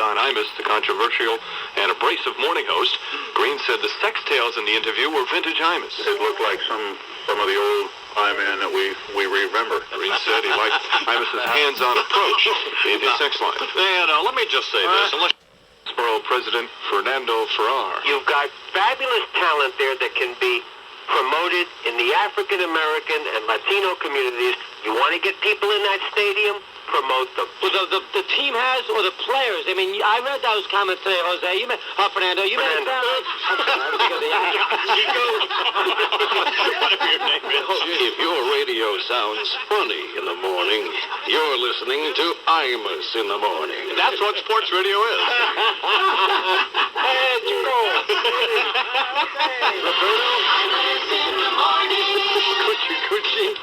On IMUS, the controversial and abrasive morning host, Green said the sex tales in the interview were vintage IMUS. It looked like some of the old I-Man that we remember. Green said he liked IMUS's hands-on approach in his sex life. And let me just say this. Unless Borough President Fernando Ferrar. You've got fabulous talent there that can be promoted in the African American and Latino communities. You want to get people in that stadium? Promote them. Well, the team has, or the players? I mean, I read those comments today, Jose. You Fernando. You made it sound like... If your radio sounds funny in the morning, you're listening to IMUS in the morning. That's what sports radio is. Hey, Chico. IMUS in the morning. Coochie.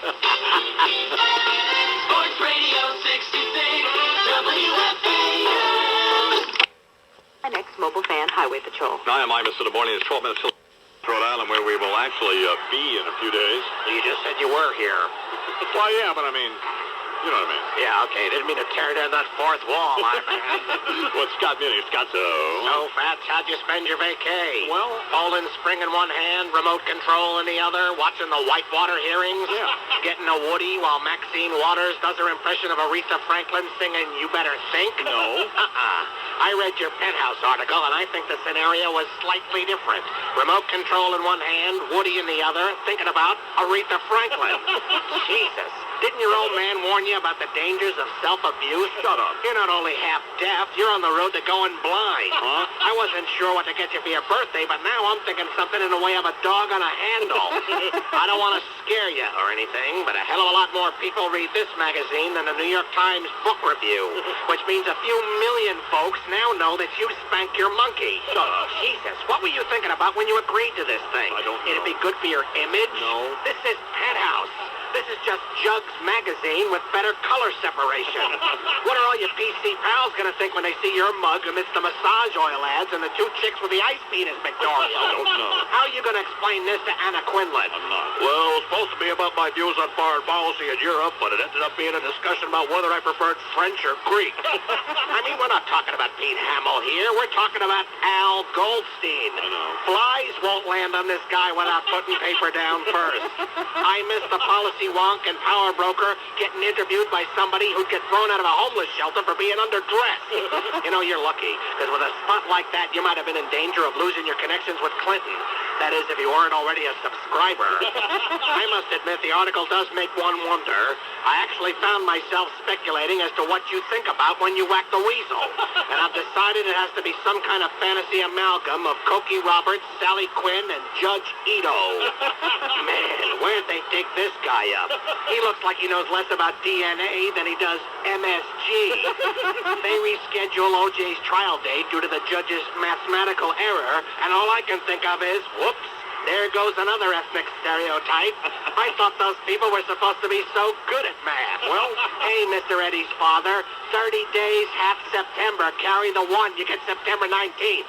Sports Radio 66, WFAN. Our next Mobile Fan Highway Patrol. I am IMUS in the morning. It's 12 minutes till Rhode Island, where we will actually be in a few days. You just said you were here. Well, yeah, but I mean, you know what I mean. Yeah, okay. Didn't mean to tear down that fourth wall, my man. What's Scott meaning? Scott, So, Fats, how'd you spend your vacay? Well, Poland Spring in one hand, remote control in the other, watching the Whitewater hearings, Yeah. getting a Woody while Maxine Waters does her impression of Aretha Franklin singing You Better Think? No. I read your Penthouse article, and I think the scenario was slightly different. Remote control in one hand, Woody in the other, thinking about Aretha Franklin. Jesus. Didn't your old man warn you about the dangers of self-abuse? Shut up. You're not only half deaf, you're on the road to going blind. Huh? I wasn't sure what to get you for your birthday, but now I'm thinking something in the way of a dog on a handle. I don't want to scare you or anything, but a hell of a lot more people read this magazine than the New York Times book review, which means a few million folks now know that you spanked your monkey. Shut up. Jesus, what were you thinking about when you agreed to this thing? I don't know. It'd be good for your image? No. This is Penthouse. This is just Jugs magazine with better color separation. What are all your PC pals going to think when they see your mug amidst the massage oil ads and the two chicks with the ice penis pictorial? I don't know. How are you going to explain this to Anna Quinlan? I'm not. Well, it was supposed to be about my views on foreign policy in Europe, but it ended up being a discussion about whether I preferred French or Greek. I mean, we're not talking about Pete Hamill here. We're talking about Al Goldstein. I know. Flies won't land on this guy without putting paper down first. I miss the policy wonk and power broker getting interviewed by somebody who'd get thrown out of a homeless shelter for being underdressed. You know, you're lucky, because with a spot like that, you might have been in danger of losing your connections with Clinton. That is, if you weren't already a subscriber. I must admit, the article does make one wonder. I actually found myself speculating as to what you think about when you whack the weasel. And I've decided it has to be some kind of fantasy amalgam of Cokie Roberts, Sally Quinn, and Judge Ito. Man, where'd they dig this guy up? He looks like he knows less about DNA than he does MSG. They reschedule OJ's trial date due to the judge's mathematical error, and all I can think of is, whoops, there goes another ethnic stereotype. I thought those people were supposed to be so good at math. Well, hey, Mr. Eddie's father, 30 days, half September, carry the one, you get September 19th.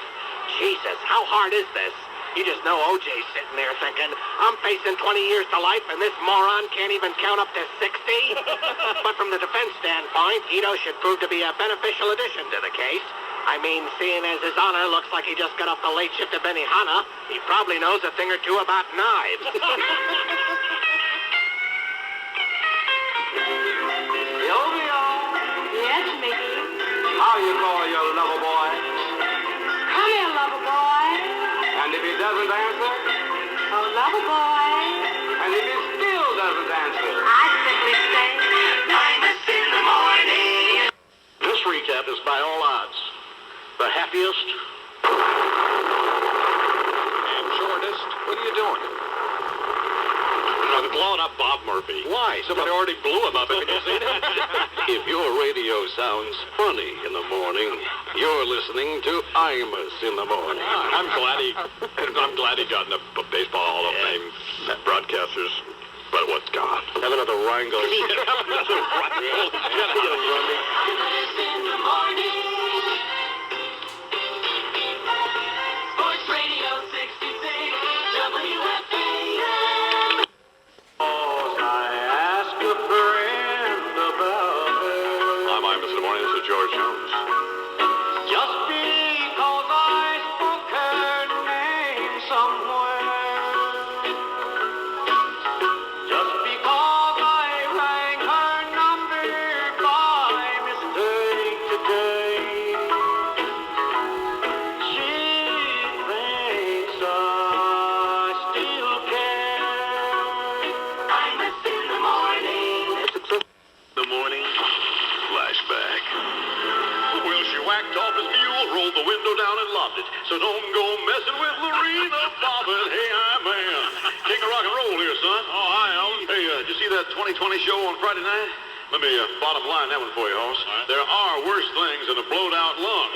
Jesus, how hard is this? You just know OJ's sitting there thinking, I'm facing 20 years to life and this moron can't even count up to 60? But from the defense standpoint, Ito should prove to be a beneficial addition to the case. I mean, seeing as His Honor looks like he just got off the late shift at Benihana, he probably knows a thing or two about knives. Yo-yo. Yes, Mickey. How you call your lover boy? Come here, lover boy. And if he doesn't answer? Oh, lover boy. And if he still doesn't answer? I simply say, IMUS in the morning. This recap is by all odds the happiest and shortest. What are you doing? I'm blowing up Bob Murphy. Why? Somebody already blew him up. Have you seen it? If your radio sounds funny in the morning, you're listening to IMUS in the morning. I'm glad he got in the Baseball Hall of Fame broadcasters. But what's gone? Have another wrangle. Have another wrangle. IMUS in the morning. Sports Radio 66, WFAN. I'm IMUS in the morning. This is George Jones. Just backed off his mule, rolled the window down and locked it. So don't go messing with Lorena Bobbitt. Hey, I'm man. King of rock and roll here, son. Oh, hi, Alan. Hey, did you see that 2020 show on Friday night? Let me bottom line that one for you, Hoss. Right. There are worse things than a blowed out lung,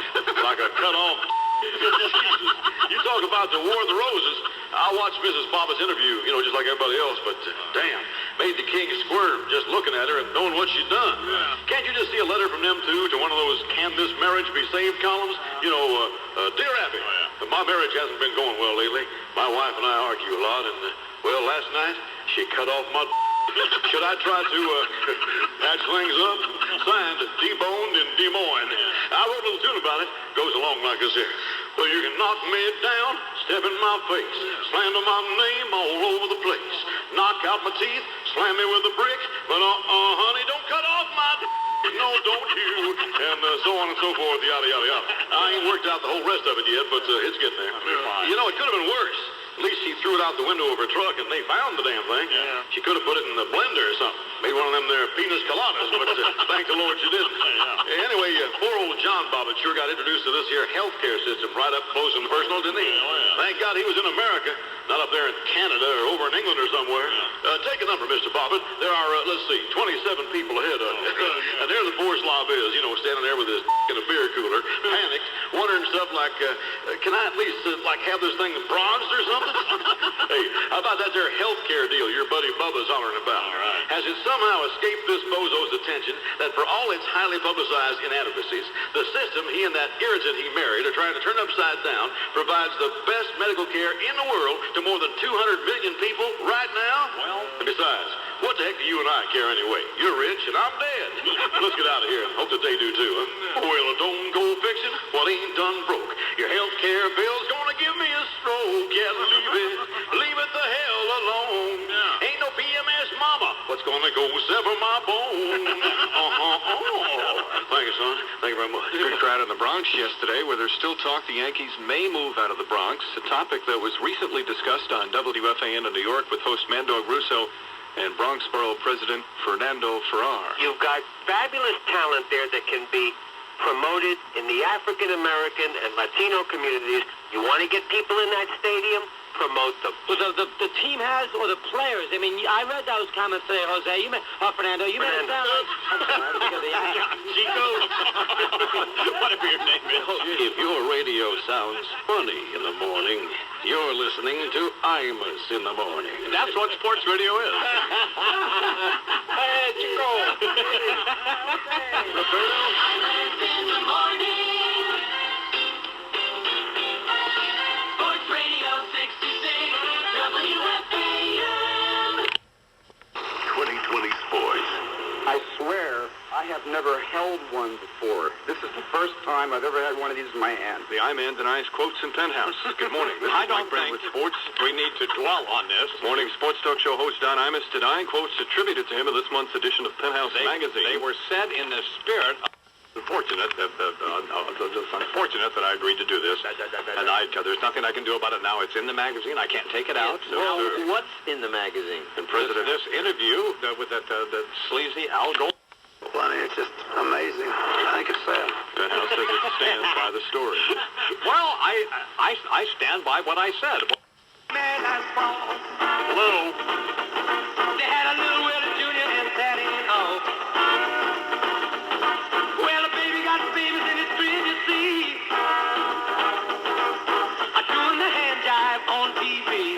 like a cut off. Jesus. You talk about the War of the Roses. I watched Mrs. Bobbitt's interview, just like everybody else, but damn, made the king squirm just looking at her and knowing what she'd done. Yeah. Can't you just see a letter from them two to one of those "Can this marriage be saved" columns? Dear Abby, my marriage hasn't been going well lately. My wife and I argue a lot, and last night she cut off my. Should I try to patch things up? Signed, deboned in Des Moines. I wrote a little tune about it. Goes along like this here. Well, you can knock me down, step in my face, slander my name all over the place, knock out my teeth, slam me with a brick, but honey, don't cut off my no, don't you, and so on and so forth, yada, yada, yada. I ain't worked out the whole rest of it yet, but it's getting there. It could have been worse. At least she threw it out the window of her truck and they found the damn thing. Yeah. She could have put it in the blender or something. Made one of them there penis coladas, but thank the Lord she didn't. Yeah. Anyway, poor old John Bobbitt sure got introduced to this here healthcare system right up close and personal, didn't he? Thank God he was in America, not up there in Canada or over in England or somewhere. Take a number, Mr. Bobbitt. There are, 27 people ahead of you. And there the poor slob is, standing there with his in a beer cooler, panicked, wondering stuff like, can I at least, have this thing bronzed or something? Hey, how about that there health care deal your buddy Bubba's hollering about? All right. Has it somehow escaped this bozo's attention that for all its highly publicized inadequacies, the system he and that irritant he married are trying to turn upside down provides the best medical care in the world to more than 200 million people right now? Well, and besides, what the heck do you and I care anyway? You're rich and I'm dead. Let's get out of here and hope that they do too, huh? Well, don't go fixing what ain't done broke. Your health care bill's gonna give me a stroke. Yeah, leave it the hell alone. Yeah. Ain't no PMS mama. What's gonna go sever my bone? Thank you, son. Thank you very much. Good crowd in the Bronx yesterday, where there's still talk the Yankees may move out of the Bronx, a topic that was recently discussed on WFAN in New York with host Mandog Russo and Bronx Borough President Fernando Ferrar. You've got fabulous talent there that can be promoted in the African American and Latino communities. You want to get people in that stadium? Promote them. Well, the team has, or the players. I mean, I read those comments today, Jose. Fernando. You made it sound like... Chico. Whatever your name is. If your radio sounds funny in the morning, you're listening to IMUS in the morning. That's what sports radio is. Hey, Chico. IMUS in the morning. Sports Radio 66, WFAN. 2020 sports. I swear I have never held one before. This is the first time I've ever had one of these in my hand. The I-Man denies quotes in Penthouse. Good morning. This I is don't Mike Brown think with sports. we need to dwell on this. Morning sports talk show host Don Imus denying quotes attributed to him in this month's edition of Penthouse magazine. They were said in the spirit of... Unfortunate that I agreed to do this, and there's nothing I can do about it now. It's in the magazine. I can't take it out. Well, what's in the magazine? And President, this interview with that sleazy Al Gore. Well, I mean, it's just amazing. I think it's sad. Penthouse says it stands by the story. Well, I stand by what I said. Hello. They had a little Willie Jr. and Daddy O. Well, the baby got babies in his crib, you see. I'm doing the hand jive on TV.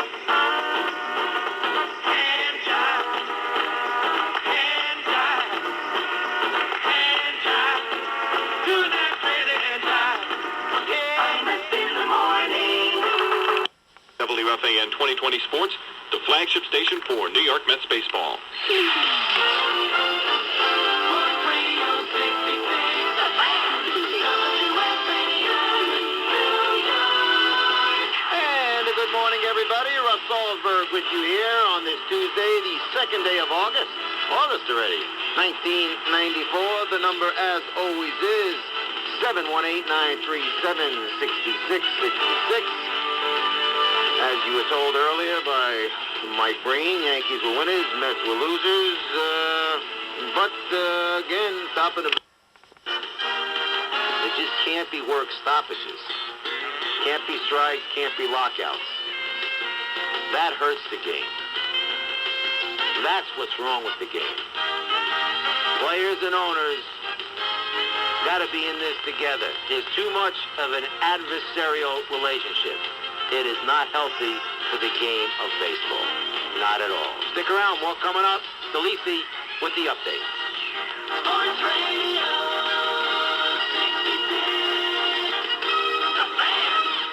Hand jive. Hand jive. Hand jive. Doing that crazy hand jive. IMUS in the morning. WFAN 2020 Sports, the flagship station for New York Mets baseball. And good morning, everybody. Russ Salzberg with you here on this Tuesday, the 2nd day of August. August already. 1994. The number, as always, is 718-937-6666. As you were told earlier by Mike Breen, Yankees were winners, Mets were losers. But again, top of the just can't be work stoppages. Can't be strikes, can't be lockouts. That hurts the game. That's what's wrong with the game. Players and owners got to be in this together. There's too much of an adversarial relationship. It is not healthy for the game of baseball. Not at all. Stick around. More coming up. Delisi with the update. Sports Radio 66. The Fan,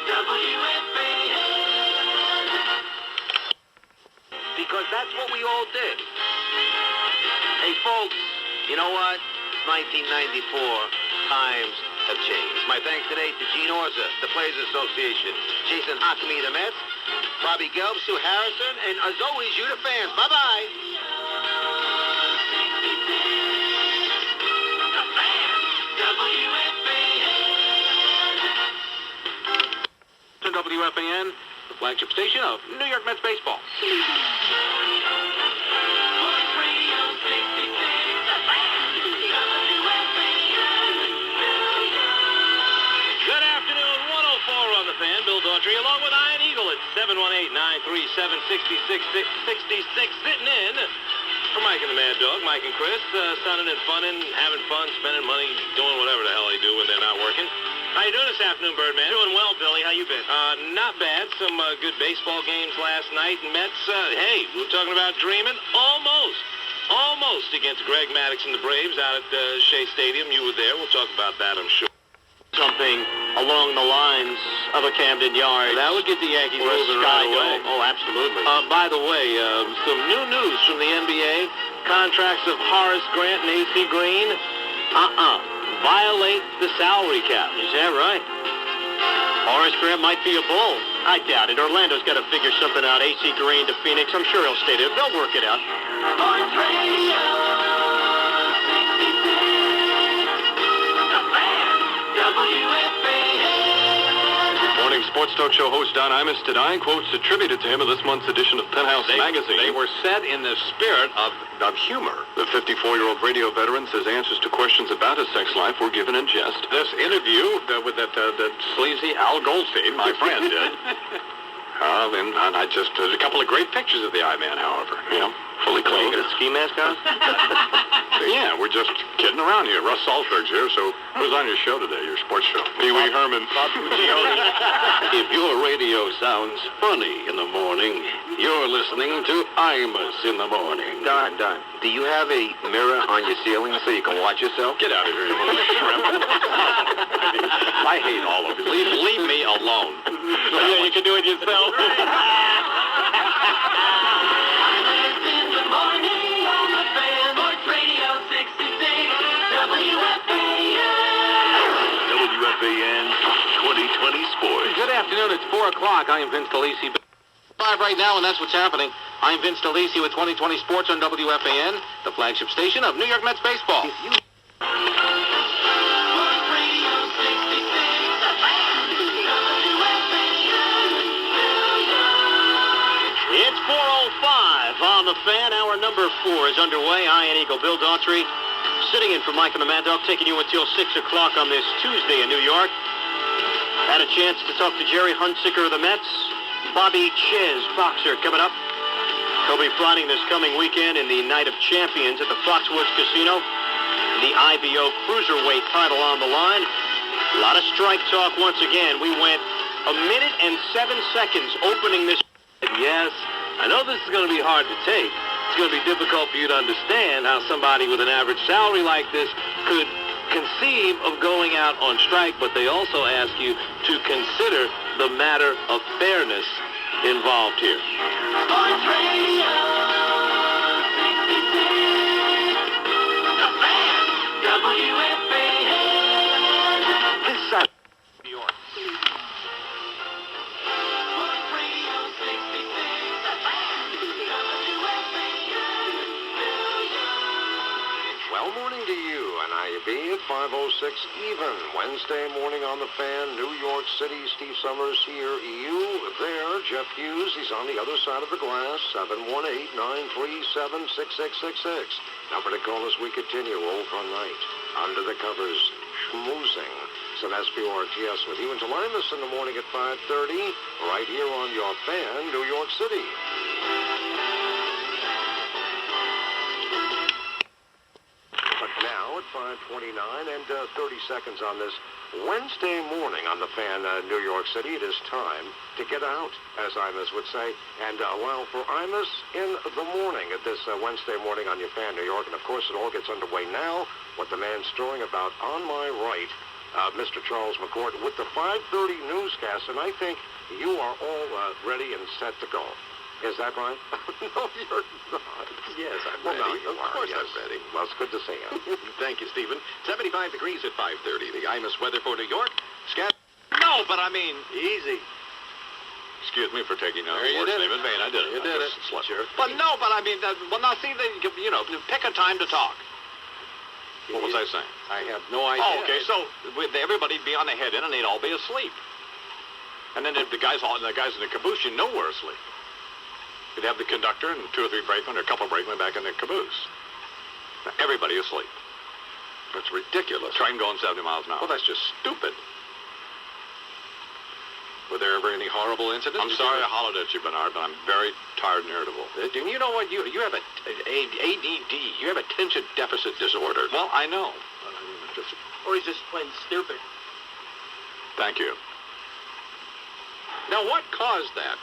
WFAN. Because that's what we all did. Hey, folks, you know what? 1994. Times have changed. My thanks today to Gene Orza, the Players Association, Jason Hakimi, the Mets, Bobby Gelb, Sue Harrison, and as always, you, the fans. Bye-bye. The Fan, WFAN. To WFAN, the flagship station of New York Mets baseball. Sports Radio 66. The Fan, WFAN. Good afternoon, 104 on the Fan. Bill Daughtry along with Ian Eagle at 718-937-6666. Sitting in for Mike and the Mad Dog. Mike and Chris, sunning and funning, having fun, spending money, doing whatever the hell they do when they're not working. How you doing this afternoon, Birdman? Doing well, Billy. How you been? Not bad. Some good baseball games last night. Mets, hey, we were talking about dreaming. Almost against Greg Maddux and the Braves out at Shea Stadium. You were there. We'll talk about that, I'm sure. Something along the lines of a Camden Yards. That would get the Yankees or a moving Sky right away. Dome. Oh, absolutely. By the way, some new news from the NBA. Contracts of Horace Grant and A.C. Green, violate the salary cap. Is that right? Horace Grant might be a bull. I doubt it. Orlando's got to figure something out. A.C. Green to Phoenix. I'm sure he'll stay there. They'll work it out. Sports Radio 66. The Fan, WFAN. Morning sports talk show host Don Imus denied quotes attributed to him in this month's edition of Penthouse Magazine. They were said in the spirit of humor. The 54-year-old radio veteran says answers to questions about his sex life were given in jest. This interview with that sleazy Al Goldstein, my friend, did. And I just, there's a couple of great pictures of the I-Man, however. Yeah, fully Can you clothed. get a ski mask on? Yeah, we're just kidding around here. Russ Salzberg's here, so who's on your show today, your sports show? Pee-wee Herman. If your radio sounds funny in the morning, you're listening to IMUS in the morning. Don, do you have a mirror on your ceiling so you can watch yourself? Get out of here, you little shrimp. I hate all of you. Leave me alone. Yeah, you can do it yourself. IMUS in the morning on the Fan. Sports Radio 66. WFAN. WFAN 2020 Sports. Good afternoon. It's 4 o'clock. I am Vince DeLisi. Live right now, and that's what's happening. I'm Vince DeLisi with 2020 Sports on WFAN, the flagship station of New York Mets baseball. Sports Radio 66. The Fan. WFAN. It's 4:05 on the Fan. Hour number 4 is underway. Ian Eagle, Bill Daughtry, sitting in for Mike and the Mad Dog, taking you until 6 o'clock on this Tuesday in New York. Had a chance to talk to Jerry Hunsicker of the Mets. Bobby Chiz, boxer, coming up. He'll be fighting this coming weekend in the Night of Champions at the Foxwoods Casino. The IBO Cruiserweight title on the line. A lot of strike talk once again. We went 1 minute and 7 seconds opening this. Yes, I know this is going to be hard to take. It's going to be difficult for you to understand how somebody with an average salary like this could conceive of going out on strike, but they also ask you to consider the matter of fairness involved here. Sports Radio 66. The Fan. WFAN. This side of New York. Sports Radio 66. The Fan. WFAN. Well, morning to you, and IUB at 5:06 even. Wednesday morning on the Fan, New York City. Steve Summers here. You there, Jeff Hughes. He's on the other side of the glass. 718-937-6666. Number to call as we continue over night. Under the covers, schmoozing. It's an SPRTS with you into Limas in the morning at 5:30, right here on your fan, New York City. But now at 5:29 and 30 seconds on this Wednesday morning on the fan, New York City, it is time to get out, as IMUS would say, and allow for IMUS in the morning at this Wednesday morning on your fan, New York. And of course, it all gets underway now. What the man's storing about on my right, Mr. Charles McCourt, with the 5:30 newscast, and I think you are all ready and set to go. Is that right? No, you're not. Yes, I'm Well, ready. now you Of course yes. I'm ready. Well, it's good to see you. Thank you, Stephen. 75 degrees at 5:30. The IMUS weather for New York. No, but I mean, easy. Excuse me for taking out There you did it. Stephen. Man, I did it. You did it. Sure. But no, but I mean, well, now see, pick a time to talk. What was I saying? I have no idea. Oh, okay. So everybody'd be on the head in, and they'd all be asleep. And then the guys in the caboose, you know, were asleep. You'd have the conductor and 2 or 3 brakemen, or a couple of brakemen back in the caboose. Now, everybody asleep. That's ridiculous. Train going 70 miles an hour. Well, that's just stupid. Were there ever any horrible incidents? I'm sorry I hollered at you, Bernard, but I'm very tired and irritable. And you know what? You have a ADD. You have attention deficit disorder. Well, I know. Or he's just plain stupid. Thank you. Now, what caused that?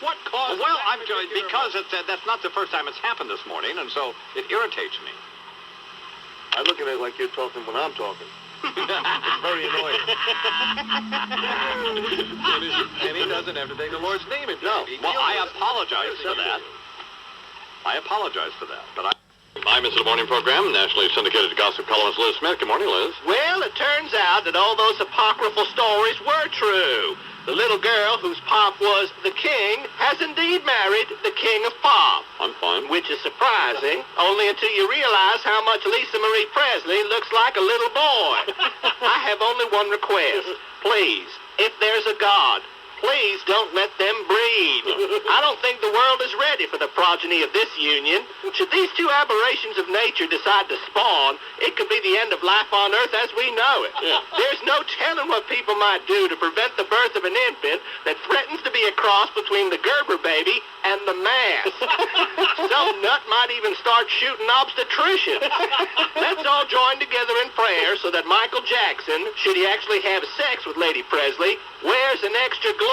What caused Well, that? because that's not the first time it's happened this morning, and so it irritates me. I look at it like you're talking when I'm talking. It's very annoying. And he doesn't have to take the Lord's name in No. Well, I apologize for that. I apologize for that, but I'm into the morning program, nationally syndicated gossip columnist Liz Smith. Good morning, Liz. Well, it turns out that all those apocryphal stories were true. The little girl whose pop was the king has indeed married the king of pop. I'm fine. Which is surprising, only until you realize how much Lisa Marie Presley looks like a little boy. I have only one request. Please, if there's a God, please don't let them breed. I don't think the world is ready for the progeny of this union. Should these two aberrations of nature decide to spawn, it could be the end of life on Earth as we know it. Yeah. There's no telling what people might do to prevent the birth of an infant that threatens to be a cross between the Gerber baby and the mass. Some nut might even start shooting obstetricians. Let's all join together in prayer so that Michael Jackson, should he actually have sex with Lady Presley, wears an extra glove.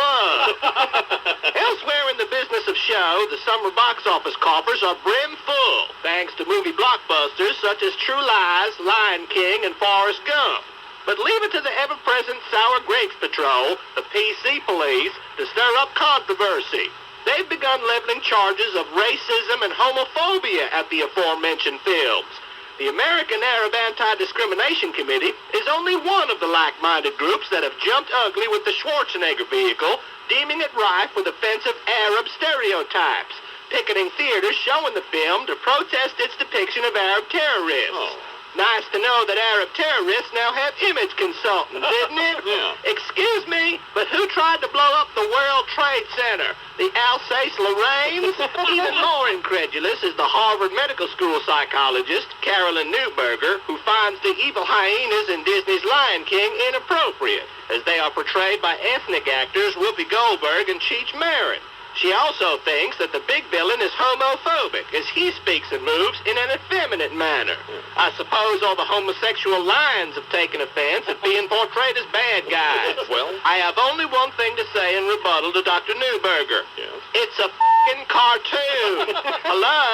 Elsewhere in the business of show, the summer box office coffers are brim full, thanks to movie blockbusters such as True Lies, Lion King, and Forrest Gump. But leave it to the ever-present Sour Grapes Patrol, the PC police, to stir up controversy. They've begun leveling charges of racism and homophobia at the aforementioned films. The American Arab Anti-Discrimination Committee is only one of the like-minded groups that have jumped ugly with the Schwarzenegger vehicle, deeming it rife with offensive Arab stereotypes, picketing theaters showing the film to protest its depiction of Arab terrorists. Oh. Nice to know that Arab terrorists now have image consultants, isn't it? Yeah. Excuse me, but who tried to blow up the World Trade Center? The Alsace-Lorraines? Even more incredulous is the Harvard Medical School psychologist, Carolyn Neuberger, who finds the evil hyenas in Disney's Lion King inappropriate, as they are portrayed by ethnic actors Whoopi Goldberg and Cheech Marin. She also thinks that the big villain is homophobic, as he speaks and moves in an effeminate manner. I suppose all the homosexual lions have taken offense at being portrayed as bad guys. Well? I have only one thing to say in rebuttal to Dr. Neuberger. Yes? It's a f***ing cartoon. Hello?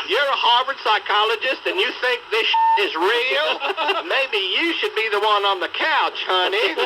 You're a Harvard psychologist and you think this is real? Maybe you should be the one on the couch, honey.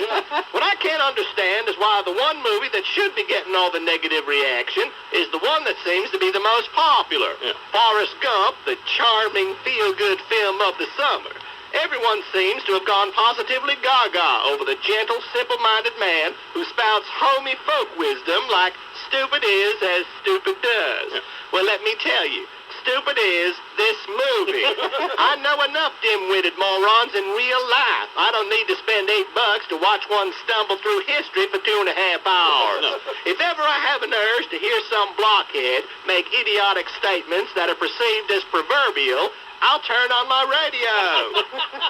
What I can't understand is why the one movie that should be getting all the negative reaction is the one that seems to be the most popular. Yeah. Forrest Gump, the charming feel-good film of the summer. Everyone seems to have gone positively gaga over the gentle, simple-minded man who spouts homey folk wisdom like stupid is as stupid does. Yeah. Well, let me tell you, stupid is this movie. I know enough dim-witted morons in real life. I don't need to spend $8 to watch one stumble through history for 2.5 hours. No. If ever I have an urge to hear some blockhead make idiotic statements that are perceived as proverbial, I'll turn on my radio.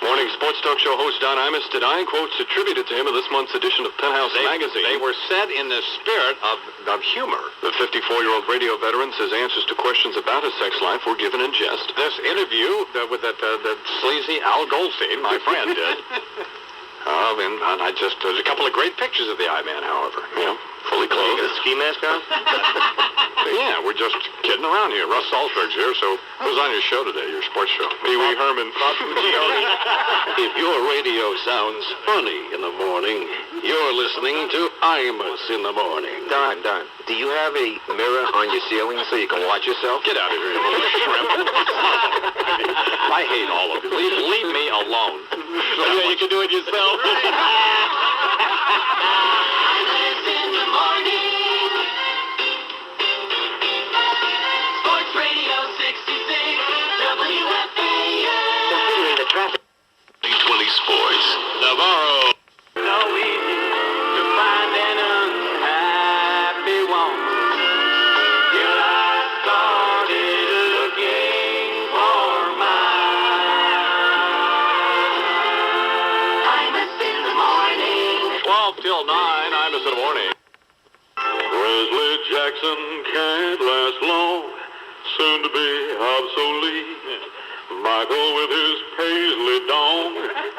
Morning sports talk show host Don Imus denying quotes attributed to him in this month's edition of Penthouse Magazine. They were said in the spirit of humor. The 54-year-old radio veteran says answers to questions about his sex life were given in jest. This interview with that sleazy Al Goldstein, my friend, did. And there's a couple of great pictures of the I-Man, however. Yeah, fully clothed. You got a ski mask on? Yeah, we're just kidding around here. Russ Salzberg's here, so who's on your show today, your sports show? Pee Wee Herman. If your radio sounds funny in the morning, you're listening to IMUS in the morning. Don, do you have a mirror on your ceiling so you can watch yourself? Get out of here, you little shrimp. I hate all of you. Leave me alone. Yeah, you can do it yourself. IMUS in the morning. Sports Radio 66, WFAN. Considering the traffic. 20 Sports. Navarro. So easy to find an unhappy woman. Till I started looking for mine. IMUS in the morning. 12 till 9, IMUS in the morning. Wesley Jackson can't last long, soon to be obsolete. Michael with his paisley dong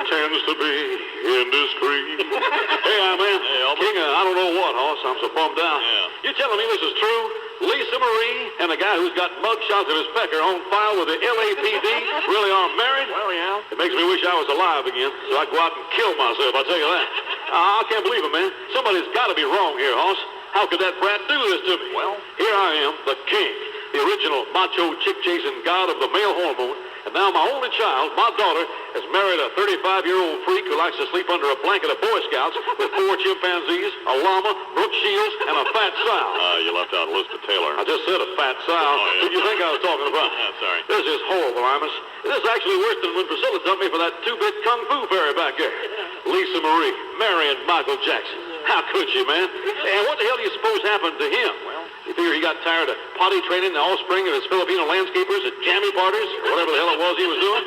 tends to be indiscreet. Hey, man. King, I don't know what, Hoss. I'm so bummed out. You telling me this is true? Lisa Marie and the guy who's got mugshots of his pecker on file with the LAPD really are married? Well, yeah. It makes me wish I was alive again so I could go out and kill myself, I'll tell you that. I can't believe it, man. Somebody's got to be wrong here, Hoss. How could that brat do this to me? Well, here I am, the king, the original macho chick-chasing god of the male hormone, and now my only child, my daughter, has married a 35-year-old freak who likes to sleep under a blanket of Boy Scouts with 4 chimpanzees, a llama, Brooke Shields, and a fat sow. You left out Elizabeth Taylor. I just said a fat sow. yeah. Who do you think I was talking about? Sorry. This is horrible, Imus. This is actually worse than when Priscilla dumped me for that 2-bit kung fu fairy back there. Lisa Marie marrying Michael Jackson. How could she, man? And what the hell do you suppose happened to him? Well, you figure he got tired of potty training the offspring of his Filipino landscapers at jammy parties, or whatever the hell it was he was doing?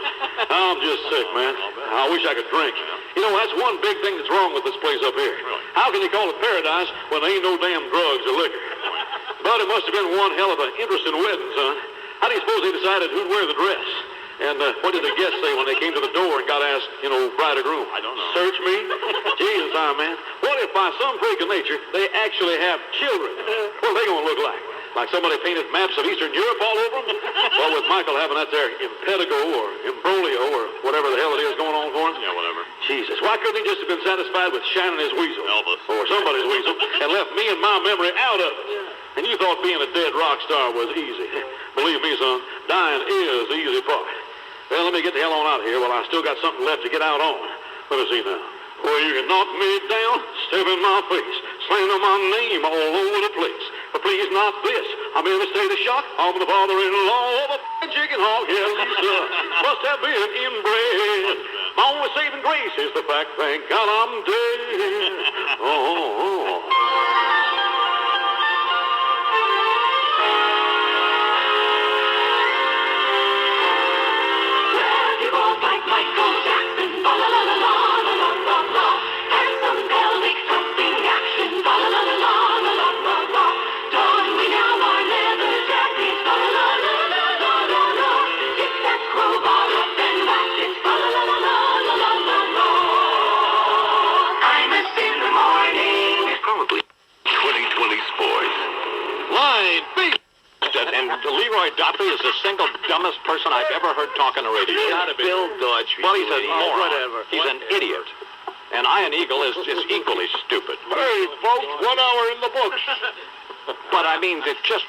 I'm just sick, man. I wish I could drink. You know, that's one big thing that's wrong with this place up here. How can you call it paradise when there ain't no damn drugs or liquor? But it must have been one hell of an interesting wedding, son. How do you suppose they decided who'd wear the dress? And what did the guests say when they came to the door and got asked, bride or groom? I don't know. Search me? Jesus, man. What if by some freak of nature they actually have children? What are they going to look like? Like somebody painted maps of Eastern Europe all over them? Well, with Michael having that there impetigo or imbroglio or whatever the hell it is going on for him? Yeah, whatever. Jesus, why couldn't he just have been satisfied with shining his weasel? Elvis. Or somebody's weasel, and left me and my memory out of it? And you thought being a dead rock star was easy. Believe me, son, dying is the easy part. Well, let me get the hell on out of here while I still got something left to get out on. Let me see now. Well, you can knock me down, step in my face, slander my name all over the place. But please not this. I'm in a state of shock. I'm the father-in-law of a chicken hog. Yeah, Lisa must have been inbred. My only saving grace is the fact, thank God I'm dead. Oh. Like Michael Jackson, la la la la la la la la. Handsome pelvic thumping action, la la la la la la la la. Don we now our leather jackets, la la la la la la la. Get that crowbar up and whack it, la la la la la la la la. IMUS in the morning. Probably 2020 Sports. Line B. And Leroy Duffy is the single dumbest person I've ever heard talk on the radio. Bill Daughtry. Well, he's a moron. Whatever. He's an idiot. And Iron Eagle is equally stupid. Hey, folks, 1 hour in the books. But I mean, it's just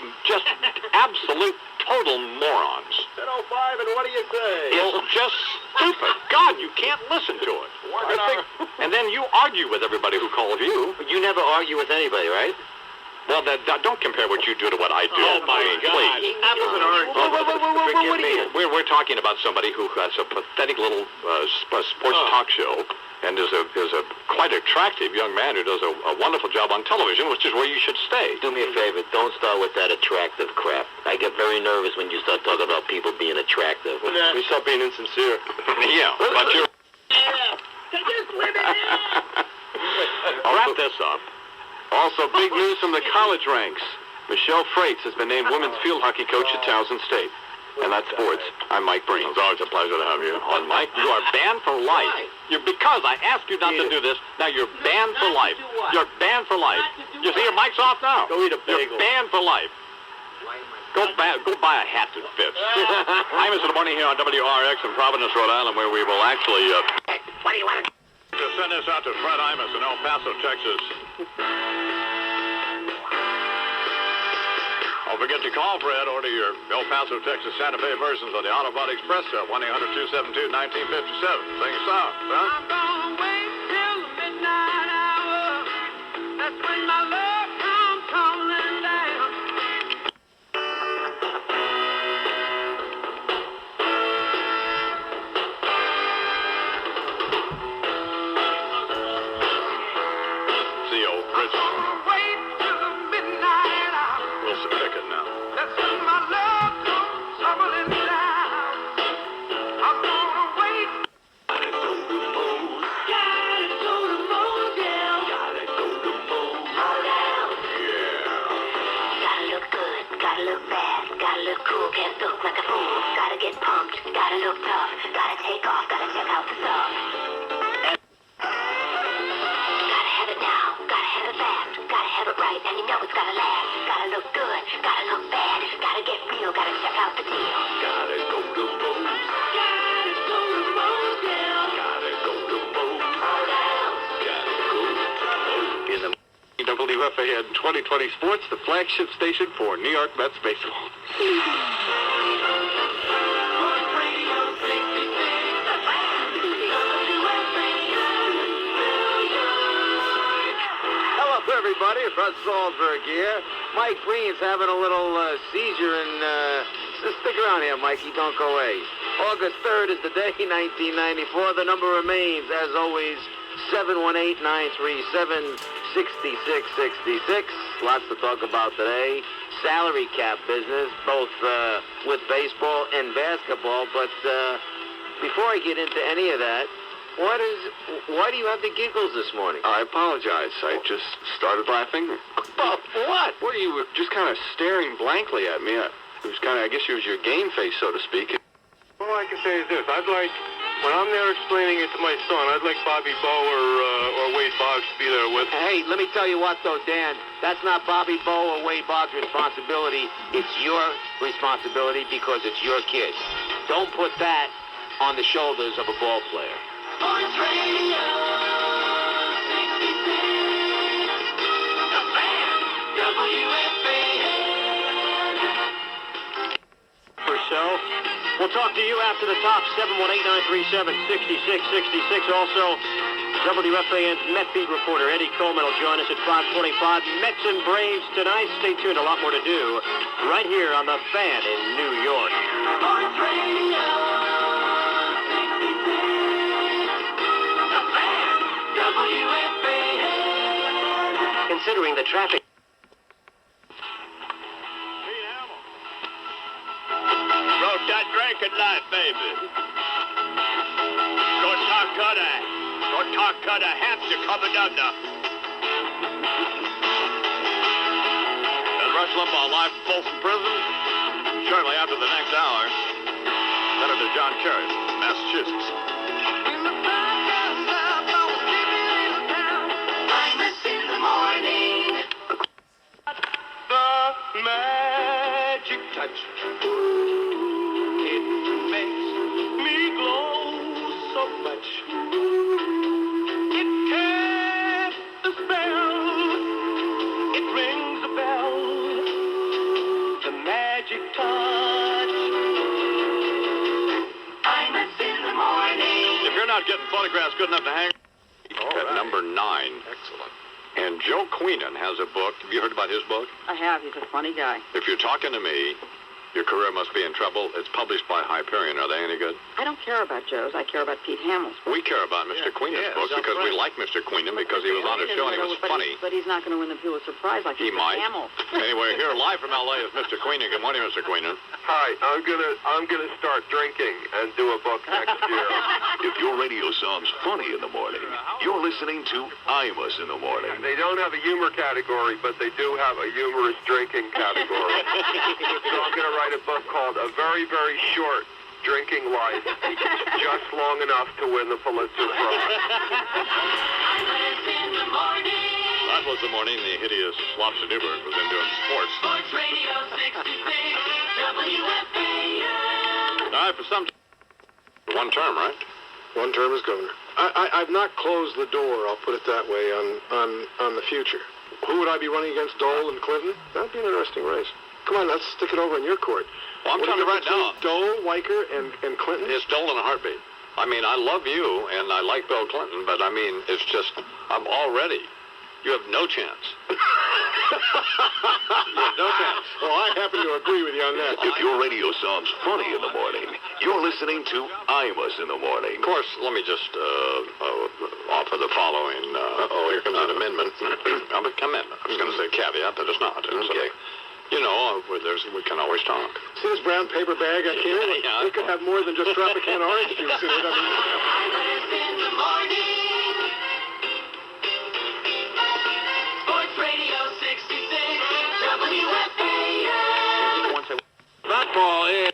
absolute total morons. 10:05, and what do you say? It's just stupid. God, you can't listen to it. And then you argue with everybody who calls you. You never argue with anybody, right? Well, don't compare what you do to what I do. Oh, my God. Please. Apples and oranges. Forgive me. We're talking about somebody who has a pathetic little sports talk show, and is a quite attractive young man who does a wonderful job on television, which is where you should stay. Do me a favor. Don't start with that attractive crap. I get very nervous when you start talking about people being attractive. You stop being insincere. Yeah, but you're... I'll wrap this up. Also, big news from the college ranks. Michelle Freites has been named women's field hockey coach at Towson State. And that's sports. I'm Mike Breen. It's always a pleasure to have you on, Mike. You are banned for life. Because I asked you not to do this, now you're banned for life. You're banned for life. You see your mic's off now. Go eat a bagel. You're banned for life. Go buy a hat that fits. IMUS in the morning here on WRX in Providence, Rhode Island, where we will actually... What do you want to send this out to Fred IMUS in El Paso, Texas. Don't forget to call Fred. Order your El Paso, Texas Santa Fe versions on the Auto Body Express sale, 1-800-272-1957. Sing a song, huh? I'm gonna wait till the midnight hour. That's when my love comes tumbling down. See old Richard. I'm gonna wait till the midnight hour. Wilson Pickett now. That's when my love comes tumbling down. I'm gonna wait. Gotta go to Moe's. Gotta go to Moe's, yeah. Gotta go to Moe's. Hold down. Yeah. Gotta look good, gotta look bad, gotta look cool, can't look like a fool. Gotta get pumped, gotta look tough, gotta take off, gotta check out the stuff. Gotta have it now, gotta have it fast, gotta have it right, and you know it's gotta last. Gotta look good, gotta look bad, gotta get real, gotta check out the deal. Gotta go to Moe's. Gotta go to Moe's, yeah. Gotta go to Moe's. Hold down. Gotta go to Moe's. In the WFAN 2020 Sports, the flagship station for New York Mets baseball. Hello, everybody. Russ Salzberg here. Mike Breen's having a little seizure, and stick around here, Mikey. Don't go away. August 3rd is the day, 1994. The number remains, as always, 718-937-6666. Lots to talk about today. Salary cap business, both with baseball and basketball. But before I get into any of that, why do you have the giggles this morning? I apologize. I just started laughing. About what? Well, you were just kind of staring blankly at me. It was kind of, I guess it was your game face, so to speak. All I can say is this. I'd like, when I'm there explaining it to my son, I'd like Bobby Bowe or Wade Boggs to be there with me. Hey, let me tell you what, though, Dan. That's not Bobby Bowe or Wade Boggs' responsibility. It's your responsibility because it's your kid. Don't put that on the shoulders of a ball player. Sports Radio 66. The Fan, WFAN. Purcell. We'll talk to you after the top, 718-937-6666. Also, WFAN's Met Beat reporter Eddie Coleman will join us at 5:25. Mets and Braves tonight. Stay tuned. A lot more to do right here on The Fan in New York. Sports Radio 66. The Fan, WFAN. Considering the traffic. Wrote that drinking life, baby. Short talk cutter, hamster coming under. And Rush Limbaugh live from Folsom Prison. Shortly after the next hour, Senator John Kerry, Massachusetts. IMUS in the morning. The magic touch. It makes me glow so much. It casts a spell. It rings a bell. The magic touch. IMUS in the morning. If you're not getting photographs good enough to hang at number 9. Excellent. And Joe Queenan has a book. Have you heard about his book? I have. He's a funny guy. If you're talking to me, Your career must be in trouble. It's published by Hyperion. Are they any good? I don't care about Joe's. I care about Pete Hamill's. We care about Mr. Queenan's books because we like Mr. Queenan because he was on his show and he was funny. But he's not going to win the Pulitzer Prize like He Mr. might. Hamill. Anyway, here live from L.A. is Mr. Queenan. Good morning, Mr. Queenan. Hi, I'm gonna start drinking and do a book next year. If your radio sounds funny in the morning, you're listening to IMUS in the morning. They don't have a humor category, but they do have a humorous drinking category. So I'm gonna write a book called A Very, Very Short Drinking Life, just long enough to win the Pulitzer Prize. That was the morning the hideous Lobster Newberg was in doing sports. Sports Radio 66, WFAN. All right, for some... One term, right? One term as governor. I've not closed the door, I'll put it that way, on the future. Who would I be running against, Dole and Clinton? That'd be an interesting race. Come on, let's stick it over in your court. Well, I'm telling you right now. Dole, Weicker, and Clinton? It's Dole in a heartbeat. I mean, I love you, and I like Bill Clinton, but I mean, it's just, I'm already... You have no chance. You have no chance. Well, I happen to agree with you on that. If your radio sounds funny in the morning, you're listening to IMUS in the morning. Of course, let me just offer the following. Here comes an amendment. Come in. I was going to say caveat, but it's not. It's Okay. You know, we can always talk. See this brown paper bag I carry? Yeah. It could have more than just Tropicana orange juice in it. In the morning. Sports Radio 66, WFAN. That ball is...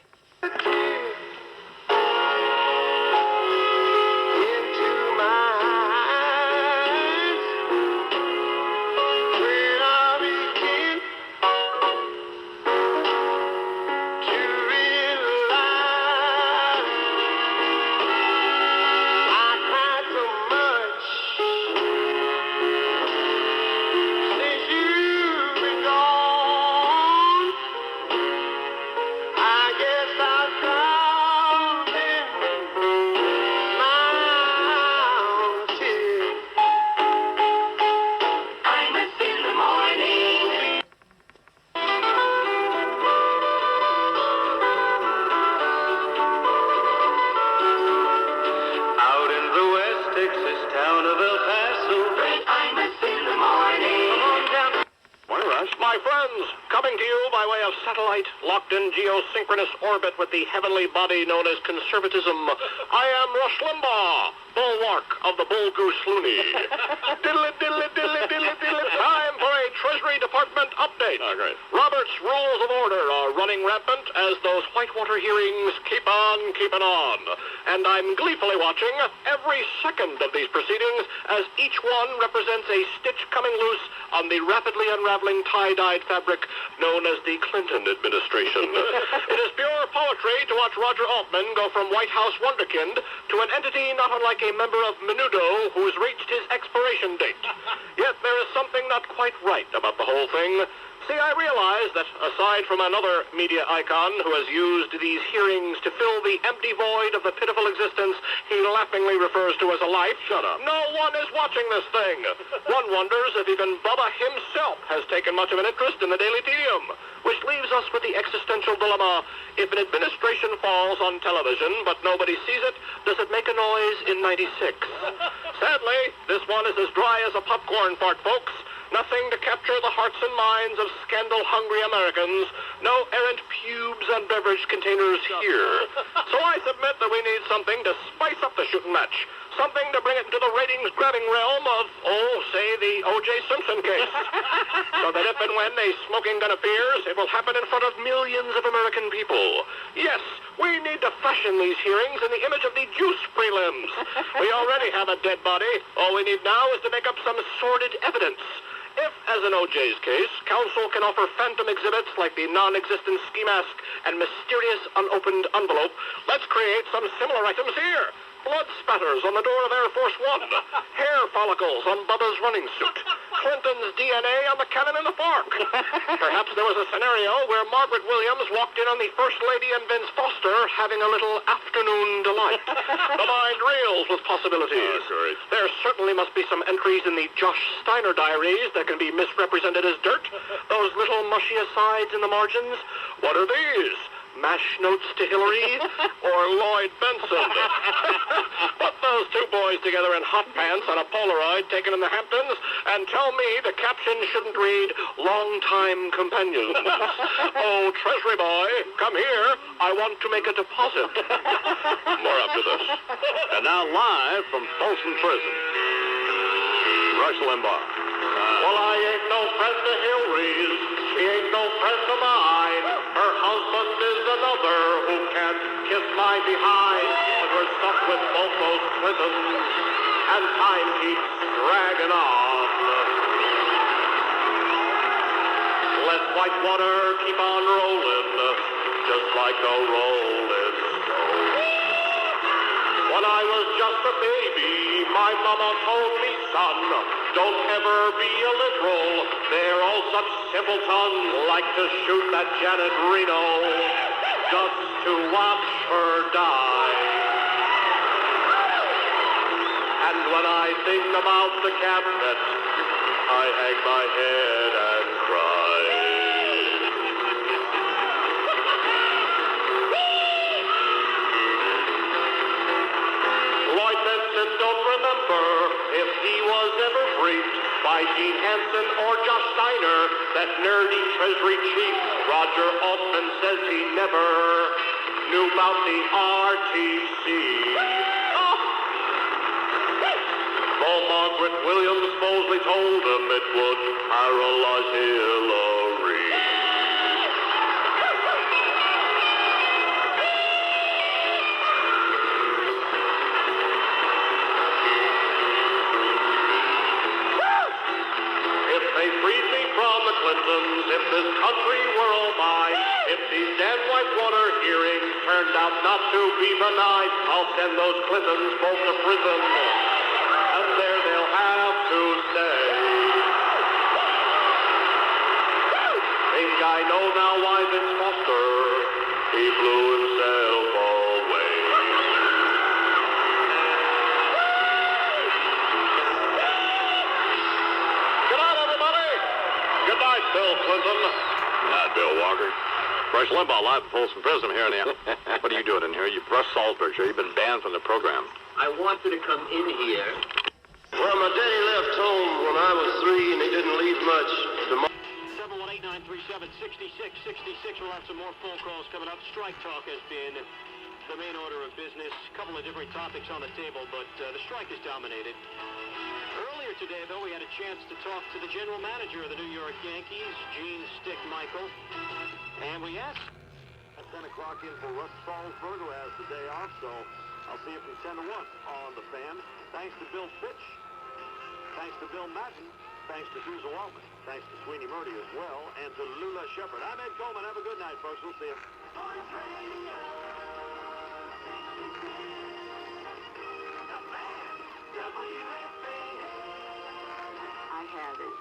My friends, coming to you by way of satellite, locked in geosynchronous orbit with the heavenly body known as conservatism, I am Rush Limbaugh, bulwark of the Bull Goose Looney. Diddly, diddly, diddly, diddly, diddly. Time for a Treasury Department update. Oh, great. Robert's Rules of Order are running rampant as those Whitewater hearings keep on keeping on. And I'm gleefully watching every second of these proceedings as each one represents a stitch coming loose on the rapidly unraveling tie-dyed fabric known as the Clinton administration. It is pure poetry to watch Roger Altman go from White House wonderkind to an entity not unlike a member of Menudo who's reached his expiration date. Yet there is something not quite right about the whole thing. See, I realize that aside from another media icon who has used these hearings to fill the empty void of the pitiful existence he laughingly refers to as a life, Shut up. no one is watching this thing. One wonders if even Bubba himself has taken much of an interest in the daily tedium, which leaves us with the existential dilemma: if an administration falls on television but nobody sees it, does it make a noise in 96? Sadly, this one is as dry as a popcorn fart, folks. Nothing to capture the hearts and minds of scandal-hungry Americans. No errant pubes and beverage containers here. So I submit that we need something to spice up the shooting match. Something to bring it into the ratings-grabbing realm of, say, the O.J. Simpson case. So that if and when a smoking gun appears, it will happen in front of millions of American people. Yes, we need to fashion these hearings in the image of the juice prelims. We already have a dead body. All we need now is to make up some sordid evidence. If, as in O.J.'s case, counsel can offer phantom exhibits like the non-existent ski mask and mysterious unopened envelope, let's create some similar items here. Blood spatters on the door of Air Force One, hair follicles on Bubba's running suit, Clinton's DNA on the cannon and the fork. Perhaps there was a scenario where Margaret Williams walked in on the First Lady and Vince Foster having a little afternoon delight. The mind reels with possibilities. There certainly must be some entries in the Josh Steiner diaries that can be misrepresented as dirt. Those little mushy asides in the margins. What are these? Mash notes to Hillary or Lloyd Benson? Put those two boys together in hot pants on a Polaroid taken in the Hamptons and tell me the caption shouldn't read "Long-time companions." Oh, Treasury boy, come here. I want to make a deposit. More after this. And now live from Folsom Prison, Rush Limbaugh. Well, I ain't no friend of Hillary's. She ain't no friend of mine. Her husband is another who can't kiss my behind. But we're stuck with both those Clintons, and time keeps dragging on. Let Whitewater keep on rolling, just like a rolling stone. When I was just a baby, my mama told me, son, don't ever be a liberal. They're all such simpletons, like to shoot that Janet Reno just to watch her die. And when I think about the cabinet, I hang my head and cry. Lloyd Benson don't remember if he was ever briefed by Gene Hansen or Josh Steiner. That nerdy Treasury chief, Roger Altman, says he never knew about the RTC. Though Margaret Williams supposedly told him it would paralyze Hillary. They freed me from the Clintons, if this country were all mine, if these Dan Whitewater hearings turned out not to be benign, I'll send those Clintons both to prison, and there they'll have to stay. Think I know now why Vince Foster, he blew himself away. Good night, Bill Clinton. Not Bill Walker. Rush Limbaugh live at Folsom Prison here in the... What are you doing in here? You Russ Salzberg, sure? You've been banned from the program. I wanted to come in here. Well, my daddy left home when I was 3, and he didn't leave much. 718-937-6666. We'll have some more phone calls coming up. Strike talk has been the main order of business. A couple of different topics on the table, but the strike has dominated. Earlier today, though, we had a chance to talk to the general manager of the New York Yankees, Gene Stick Michael, and we asked At 10 o'clock in for Russ Salzberg, who has the day off, so I'll see you from 10 to 1 on the Fan. Thanks to Bill Fitch. Thanks to Bill Madden. Thanks to Susan Walker. Thanks to Sweeney Murdy as well, and to Lula Shepard. I'm Ed Coleman. Have a good night, folks. We'll see you. I have it.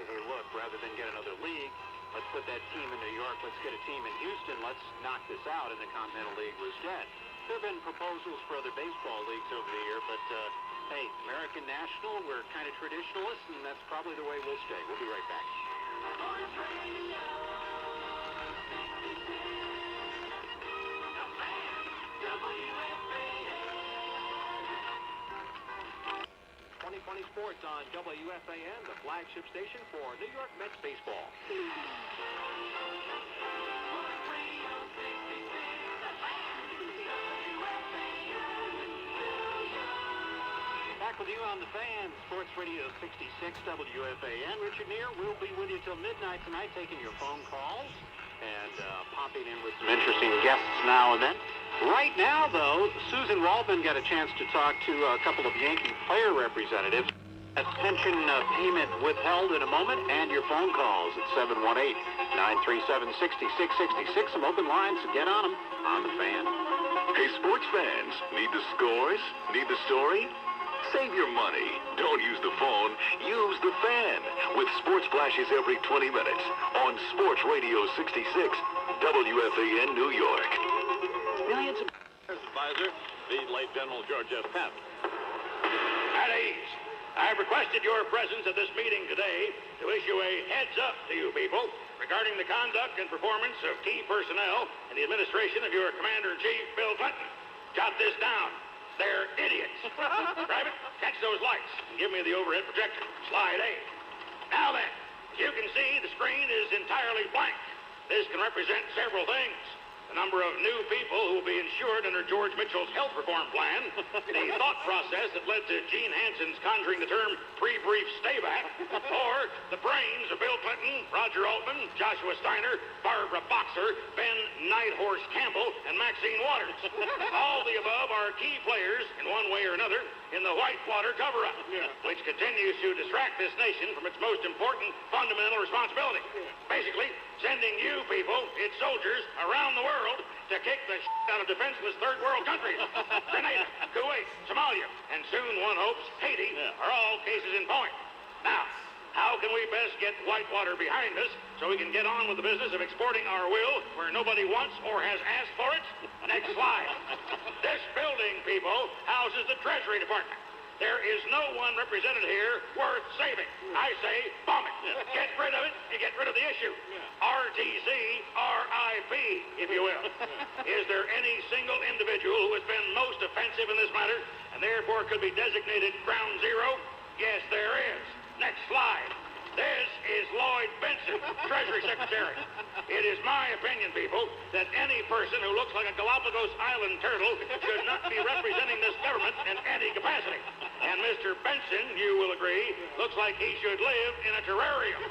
hey, look, rather than get another league, let's put that team in New York, let's get a team in Houston, let's knock this out, and the Continental League was dead. There have been proposals for other baseball leagues over the year, but, hey, American National, we're kind of traditionalists, and that's probably the way we'll stay. We'll be right back. 2020 Sports on WFAN, the flagship station for New York Mets baseball. Back with you on the Fan, Sports Radio 66 WFAN. Richard Neer will be with you till midnight tonight, taking your phone calls and popping in with some interesting guests now and then. Right now, though, Susan Waldman got a chance to talk to a couple of Yankee player representatives. A pension payment withheld in a moment, and your phone calls at 718-937-6666. Some open lines, so get on them on the Fan. Hey, sports fans, need the scores? Need the story? Save your money. Don't use the phone. Use The Fan, with sports flashes every 20 minutes on Sports Radio 66, WFAN New York. Millions of advisor, the late General George S. Patton. At ease. I've requested your presence at this meeting today to issue a heads up to you people regarding the conduct and performance of key personnel in the administration of your Commander-in-Chief, Bill Clinton. Jot this down. They're idiots. Private, catch those lights and give me the overhead projector. Slide 8. Now then, as you can see, the screen is entirely blank. This can represent several things. The number of new people who will be insured under George Mitchell's health reform plan, the thought process that led to Gene Hanson's conjuring the term pre-brief stayback, or the brains of Bill Clinton, Roger Altman, Joshua Steiner, Barbara Boxer, Ben Nighthorse Campbell, and Maxine Waters. All the above are key players in one way or another in the Whitewater cover-up, which continues to distract this nation from its most important fundamental responsibility. Basically, sending you people, its soldiers, around the world to kick the shit out of defenseless third world countries. Grenada, Kuwait, Somalia, and soon one hopes Haiti are all cases in point. Now, how can we best get Whitewater behind us so we can get on with the business of exporting our will where nobody wants or has asked for it? Next slide. This building, people, houses the Treasury Department. There is no one represented here worth saving. I say, bomb it. Get rid of it, you get rid of the issue. RTC, RIP, if you will. Is there any single individual who has been most offensive in this matter and therefore could be designated ground zero? Yes, there is. Next slide. This is Lloyd Benson, Treasury Secretary. It is my opinion, people, that any person who looks like a Galapagos Island turtle should not be representing this government in any capacity. And Mr. Benson, you will agree, looks like he should live in a terrarium.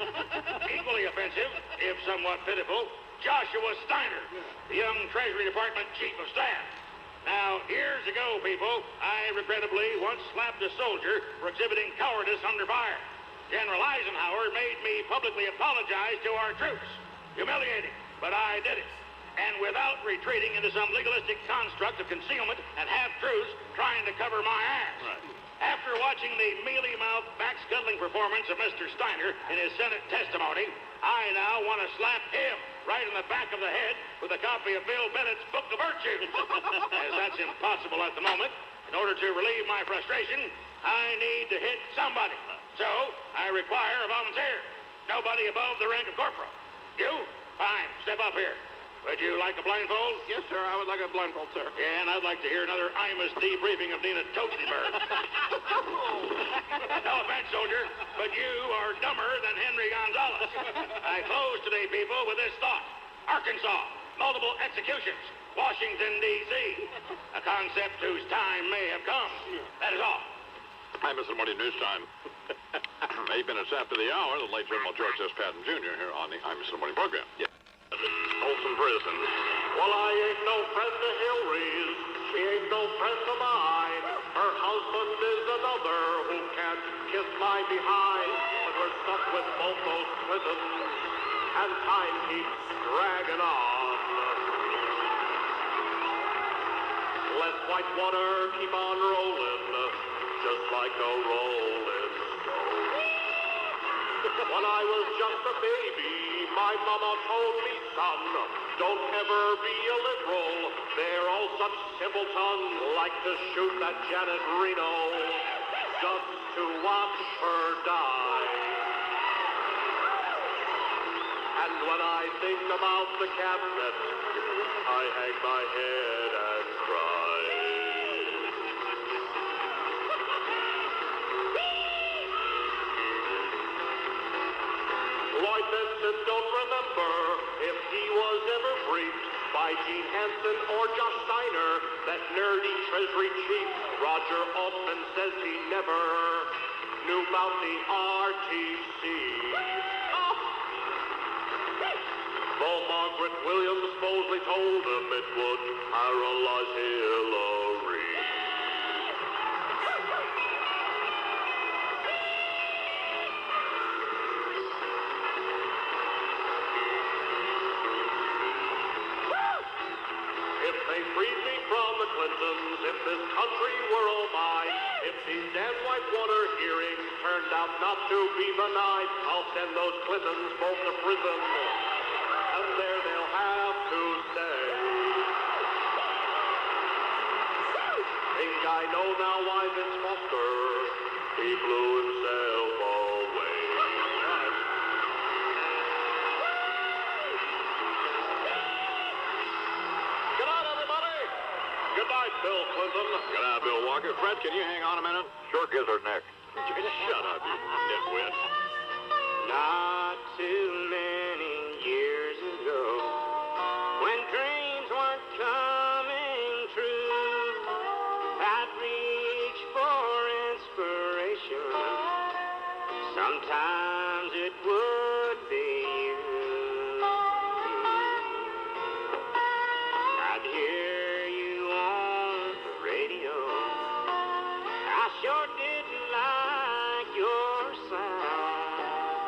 Equally offensive, if somewhat pitiful, Joshua Steiner, the young Treasury Department Chief of Staff. Now, years ago, people, I regrettably once slapped a soldier for exhibiting cowardice under fire. General Eisenhower made me publicly apologize to our troops. Humiliating, but I did it. And without retreating into some legalistic construct of concealment and half-truths trying to cover my ass. Right. After watching the mealy-mouthed, back-scuttling performance of Mr. Steiner in his Senate testimony, I now want to slap him right in the back of the head with a copy of Bill Bennett's Book of Virtue. As that's impossible at the moment, in order to relieve my frustration, I need to hit somebody. So, I require a volunteer. Nobody above the rank of corporal. You? Fine. Step up here. Would you like a blindfold? Yes, sir. I would like a blindfold, sir. Yeah, and I'd like to hear another IMUS debriefing of Nina Totenberg. No offense, soldier, but you are dumber than Henry Gonzalez. I close today, people, with this thought. Arkansas, multiple executions. Washington, D.C., a concept whose time may have come. That is all. Hi, Mr. Morning News Time. 8 minutes after the hour, the late General George S. Patton, Jr. here on the I'm Mr. Morning program. Yeah. Folsom Prison. Well, I ain't no friend of Hillary's. She ain't no friend of mine. Her husband is another who can't kiss my behind. But we're stuck with both those Clintons, and time keeps dragging on. Let Whitewater keep on rolling, just like a rolling stone. When I was just a baby, my mama told me, son, don't ever be a liberal. They're all such simpletons, like to shoot that Janet Reno, just to watch her die. And when I think about the cabinet, I hang my head and cry. Lloyd Benson don't remember if he was ever briefed by Gene Hansen or Josh Steiner. That nerdy Treasury chief, Roger Altman, says he never knew about the RTC. Though Margaret Williams supposedly told him it would paralyze Hillary. If they freed me from the Clintons, if this country were all mine, if These Dan Whitewater hearings turned out not to be benign. I'll send those Clintons both to prison, and there they'll have to stay. Think I know now why Vince Foster, he blew himself away. Good night, everybody. Good night, Bill Clinton. Good night, Bill Walker. Fred, can you hang on a minute? Sure gives her neck. Shut up, you nitwit. Not too many years ago, when dreams weren't coming true, I'd reach for inspiration. Sometimes it would be you. I'd hear you on the radio. I sure didn't like your sound.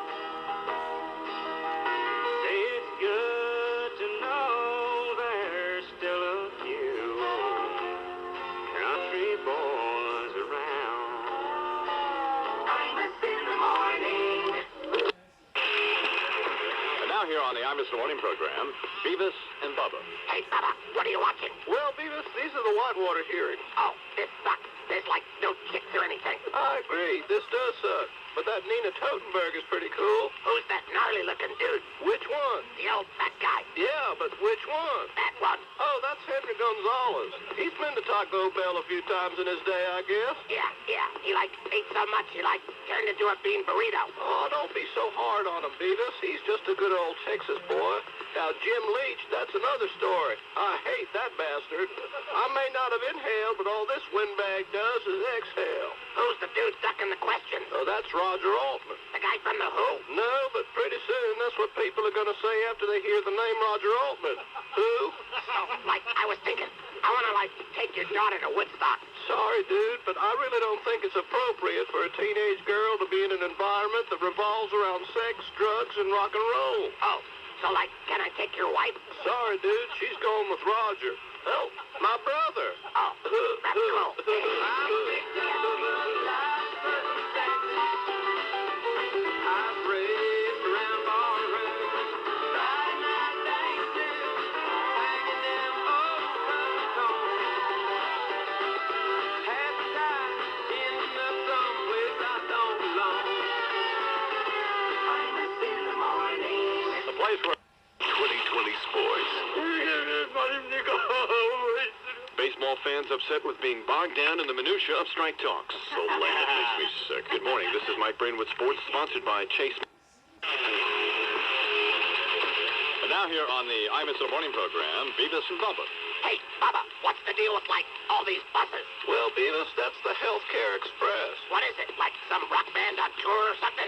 Say it's good to know there's still a few country boys around. IMUS in the morning. And now here on the IMUS in the Morning program, Beavis and Bubba. Hey, Bubba, what are you watching? Well, Beavis, these are the Whitewater hearings. Oh, this sucks. There's like no kicks or anything. I agree. This does suck. But that Nina Totenberg is pretty cool. Who's that gnarly-looking dude? Which one? The old fat guy. Yeah, but which one? That one. Oh, that's Henry Gonzalez. He's been to Taco Bell a few times in his day, I guess. Yeah. He ate so much he turned into a bean burrito. Oh, don't be so hard on him, Beavis. He's just a good old Texas boy. Now, Jim Leach, that's another story. I hate that bastard. I may not have inhaled, but all this windbag does is exhale. Who's the dude ducking the question? Oh, that's Roger Altman. The guy from The Who? No, but pretty soon that's what people are going to say after they hear the name Roger Altman. Who? So, I was thinking, I want to, take your daughter to Woodstock. Sorry, dude, but I really don't think it's appropriate for a teenage girl to be in an environment that revolves around sex, drugs, and rock and roll. Oh, so, can I take your wife? Sorry, dude, she's going with Roger. Oh, my brother. Oh, that's cool. I've raced around ballrooms, Friday night dancing, hanging them old country tones. Half the time, ending up someplace I don't belong. IMUS in the morning. The place where 2020 sports. Baseball fans upset with being bogged down in the minutia of strike talks. so lame it makes me sick. Good morning. This is Mike Brain with Sports, sponsored by Chase. And now here on the IMUS in the Morning program, Beavis and Bubba. Hey, Bubba, what's the deal with, all these buses? Well, Beavis, that's the Healthcare Express. What is it, some rock band on tour or something?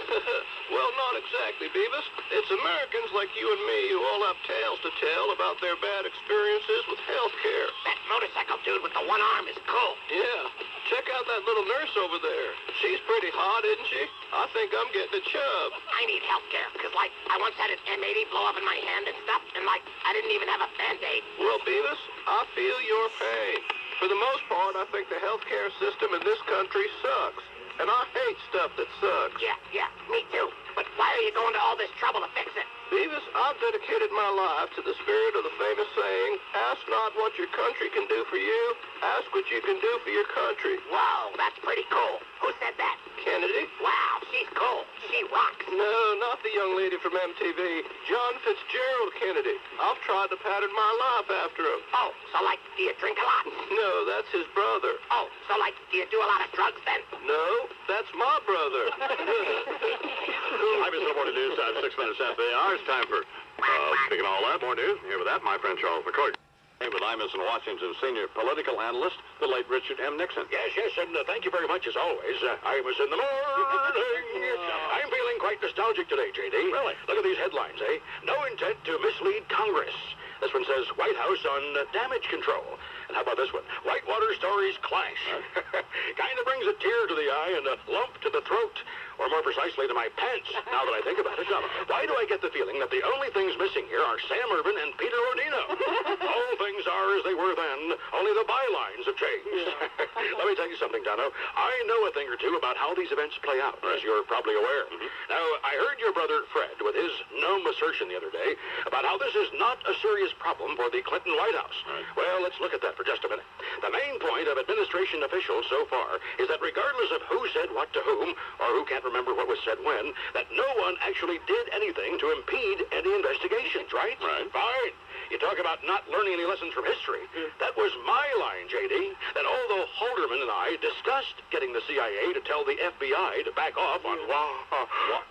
Well, not exactly, Beavis. It's Americans like you and me who all have tales to tell about their bad experiences with healthcare. That motorcycle dude with the one arm is cool. Yeah. Check out that little nurse over there. She's pretty hot, isn't she? I think I'm getting a chub. I need health care, because, I once had an M80 blow up in my hand and stuff, and, I didn't even have a Band-Aid. Well, Beavis, I feel your pain. For the most part, I think the healthcare system in this country sucks. And I hate stuff that sucks. Yeah, me too. But why are you going to all this trouble to fix it? Beavis, I've dedicated my life to the spirit of the famous saying, ask not what your country can do for you, ask what you can do for your country. Whoa, that's pretty cool. Who said that? Kennedy? Wow, she's cool. She rocks. No, not the young lady from MTV. John Fitzgerald Kennedy. I've tried to pattern my life after him. Oh, so do you drink a lot? No, that's his brother. Oh, so do you do a lot of drugs then? No, that's my brother. IMUS in the Morning News, 6 minutes after the hour. It's time for, speaking of all that, more news. Here with that, my friend Charles McCoy. With IMUS in Washington senior political analyst, the late Richard M. Nixon. Yes, and thank you very much as always. IMUS in the morning. I'm feeling quite nostalgic today, J.D. Really? Look at these headlines, eh? No intent to mislead Congress. This one says White House on damage control. And how about this one? Whitewater stories clash. Kind of brings a tear to the eye and a lump to the throat. Or more precisely, to my pants, now that I think about it. Why do I get the feeling that the only things missing here are Sam Urban and Peter Ordino? All things are as they were then, only the bylines have changed. Let me tell you something, Dono. I know a thing or two about how these events play out, as you're probably aware. Now, I heard your brother Fred with his gnome assertion the other day about how this is not a serious problem for the Clinton White House. Well, let's look at that for just a minute. The main point of administration officials so far is that regardless of who said what to whom, or who can't remember what was said when, that no one actually did anything to impede any investigations, right? Fine. You talk about not learning any lessons from history. That was my line, J.D., that although Halderman and I discussed getting the CIA to tell the FBI to back off on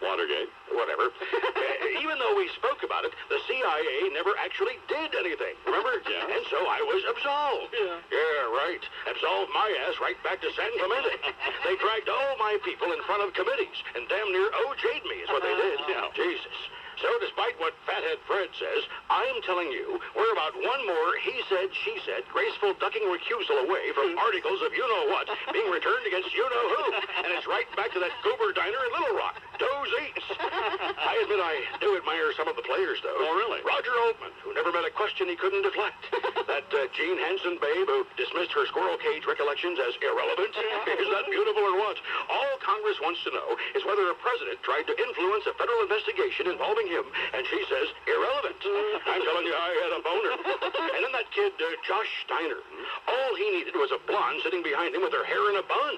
Watergate, whatever, even though we spoke about it, the CIA never actually did anything, remember? Yeah. And so I was absolved. Yeah, right. Absolved my ass right back to San Clemente. They dragged all my people in front of committees and damn near OJ'd me is what they did. Jesus. So despite what Fathead Fred says, I'm telling you, we're about one more he said, she said, graceful ducking recusal away from articles of you-know-what being returned against you-know-who. And it's right back to that Goober diner in Little Rock. Doze Eats. I admit I do admire some of the players, though. Oh, really? Roger Altman, who never met a question he couldn't deflect. That Gene Hansen babe who dismissed her squirrel cage recollections as irrelevant. Is that beautiful or what? All Congress wants to know is whether a president tried to influence a federal investigation involving him, and she says irrelevant. I'm telling you, I had a boner. And then that kid, Josh Steiner, all he needed was a blonde sitting behind him with her hair in a bun.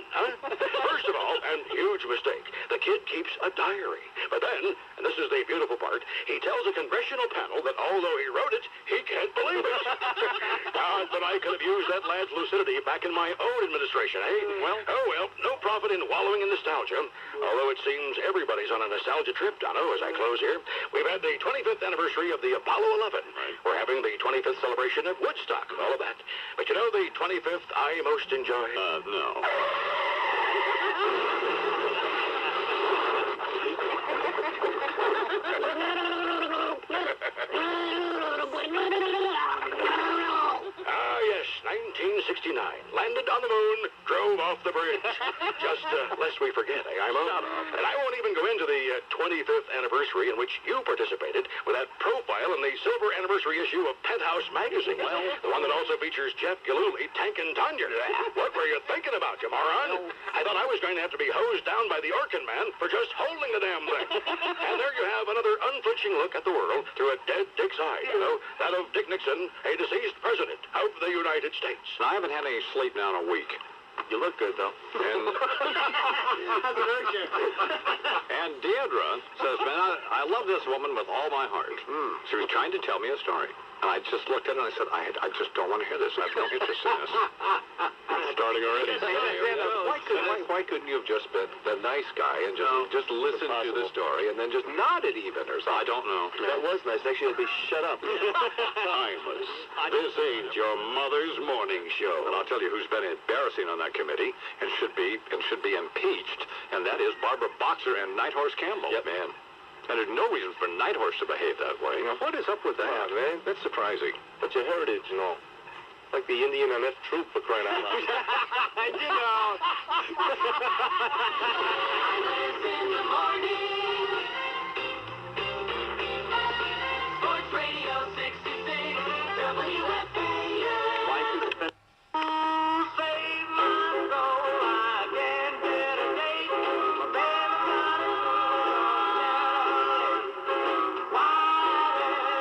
First of all, and huge mistake, the kid keeps a diary. But then, and this is the beautiful part, he tells a congressional panel that although he wrote it, he can't believe it. God, but I could have used that lad's lucidity back in my own administration, eh? Oh well, no profit in wallowing in nostalgia. Although it seems everybody's on a nostalgia trip, Dono, as I close here. We've had the 25th anniversary of the Apollo 11. We're having the 25th celebration of Woodstock, all of that. But you know the 25th I most enjoy? No. Yes, 1969. Landed on the moon, drove off the bridge. Just lest we forget, Imo? And I won't even go into the 25th anniversary in which you participated with that profile in the silver anniversary issue of Penthouse magazine. The one that also features Jeff Gillooly, Tank and Tanya. What were you thinking about, you moron? I thought I was going to have to be hosed down by the Orkin man for just holding the damn thing. And there you have another unflinching look at the world through a dead Dick's eye. You know, that of Dick Nixon, a deceased president of the United States. I haven't had any sleep now in a week. You look good, though. And and Deirdre says, man, I love this woman with all my heart. She was trying to tell me a story. And I just looked at it and I said, I just don't want to hear this. I have no interest in this. Starting already. Why couldn't you have just been the nice guy and just listened to the story and then just nodded even or something? I don't know. That was nice. Actually, it'd be shut up. Timeless. This ain't your mother's morning show. And I'll tell you who's been embarrassing on that committee and should be impeached, and that is Barbara Boxer and Nighthorse Campbell. Yep, man. And there's no reason for Nighthorse to behave that way. Now, what is up with that, man? That's surprising. But your heritage and all. Like the Indian on that troop for crying out loud. I did know. in the morning. Sports Radio 66, WFAN. Save my soul, I can't get a date. My baby's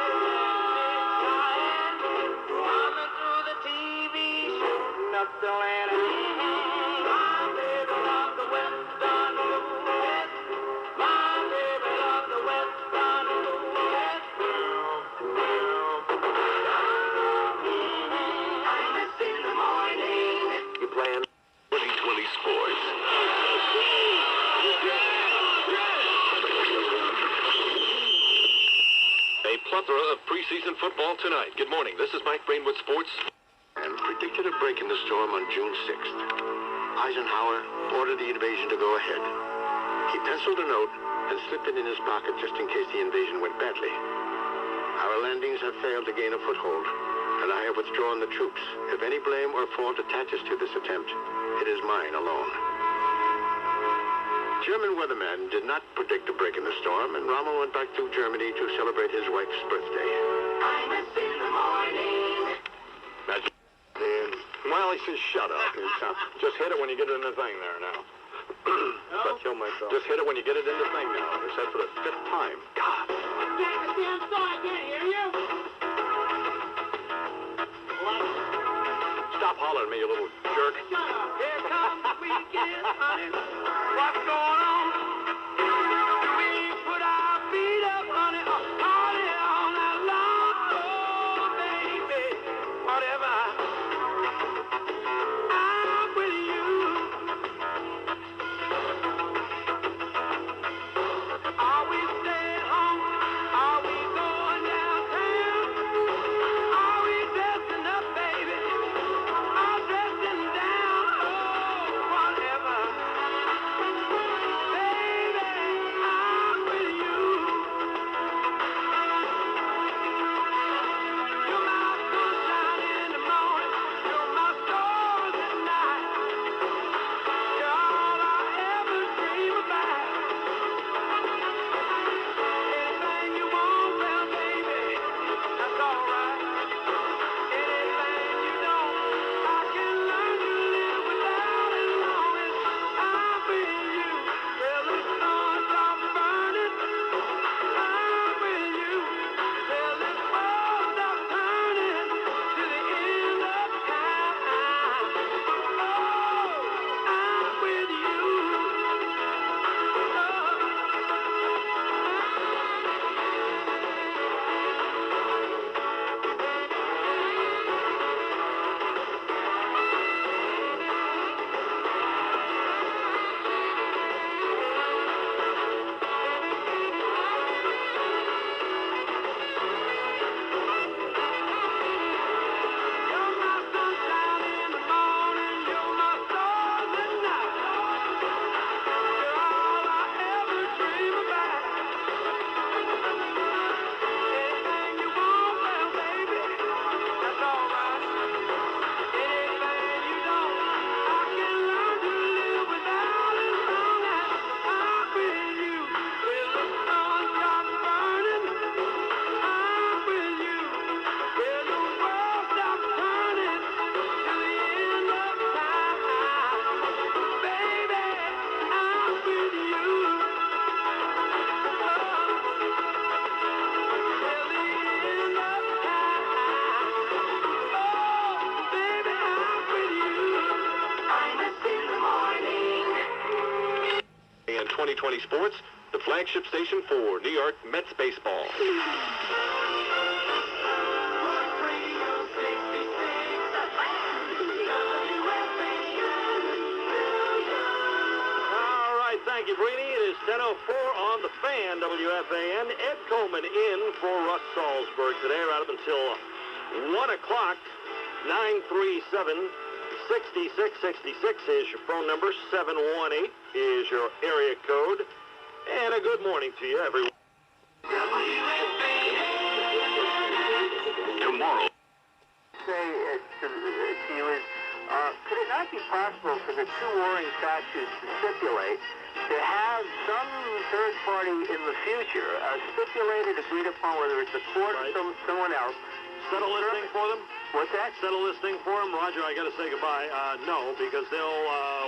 got it coming through the TV, shooting up the land. My baby of the Western Louis. My baby of the Western Louis. IMUS in the morning. You plan 2020 sports. A plethora of preseason football tonight. Good morning. This is Mike Brain with Sports. And predicted a break in the storm on June 6th. Eisenhower ordered the invasion to go ahead. He penciled a note and slipped it in his pocket just in case the invasion went badly. Our landings have failed to gain a foothold. and I have withdrawn the troops. If any blame or fault attaches to this attempt, it is mine alone. German weatherman did not predict a break in the storm, and Rommel went back to Germany to celebrate his wife's birthday. IMUS in the morning. That's Well, he says, shut up. Just hit it when you get it in the thing there now. I'll kill myself. Just hit it when you get it in the thing now. I said for the 5th time. God. Stop hollering at me, you little jerk. Here comes the weekend, honey. What's going on? We put our feet up, honey. Party all night long. Oh, baby. Whatever. I'm with you. Are we staying home? Are we going downtown? Are we dressing up, baby? I'm dressing down. Oh, whatever. Baby, I'm with you. You're my sunshine in the morning. You're my stars at night. You're all I ever dream about. Anything you want, well, baby, that's all right. Anything you don't, I can learn to live without as long as I'm with you. Till the sun stops burning, I'm with you. Till this world stops turning to the end of time. Oh, I'm with you. You're my sunshine in the morning, you're my stars at night. You're all I ever dream about. Anything you want, well, baby, that's all right. Anything you don't, I can learn to live without as long as I'm with you. Till the sun stops burning, I'm with you. Till the world stops turning to the end of time. Baby, I'm with you. Till the end of time. Oh, baby, I'm with you. IMUS in the morning. In 2020 sports, the flagship station for New York Mets baseball. All right, thank you, Greeny. It is 10:04 on the Fan, WFAN. Ed Coleman in for Russ Salzberg today, right up until 1 o'clock. 937-6666 is your phone number. 718 is your area code. And a good morning to you, everyone. Tomorrow. Say to you is, could it not be possible for the two warring statutes to stipulate to have some third party in the future stipulated, agreed upon, whether it's the court or someone else? Settle this thing for them? What's that? Settle this thing for them? Roger, I got to say goodbye. No, because they'll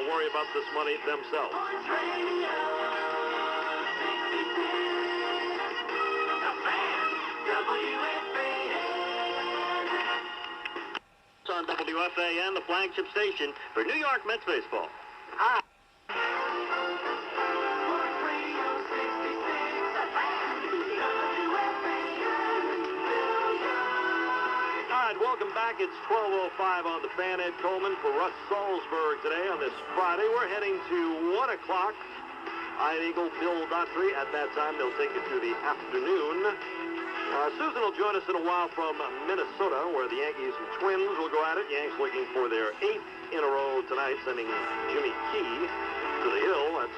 worry about this money themselves. On WFAN, the flagship station for New York Mets baseball. Hi. All right, welcome back. It's 12:05 on the Fan. Ed Coleman for Russ Salzberg today on this Friday. We're heading to 1 o'clock. Iron Eagle, Bill Daughtry. At that time, they'll take you through the afternoon. Susan will join us in a while from Minnesota, where the Yankees and Twins will go at it. Yanks looking for their 8th in a row tonight, sending Jimmy Key to the hill. That's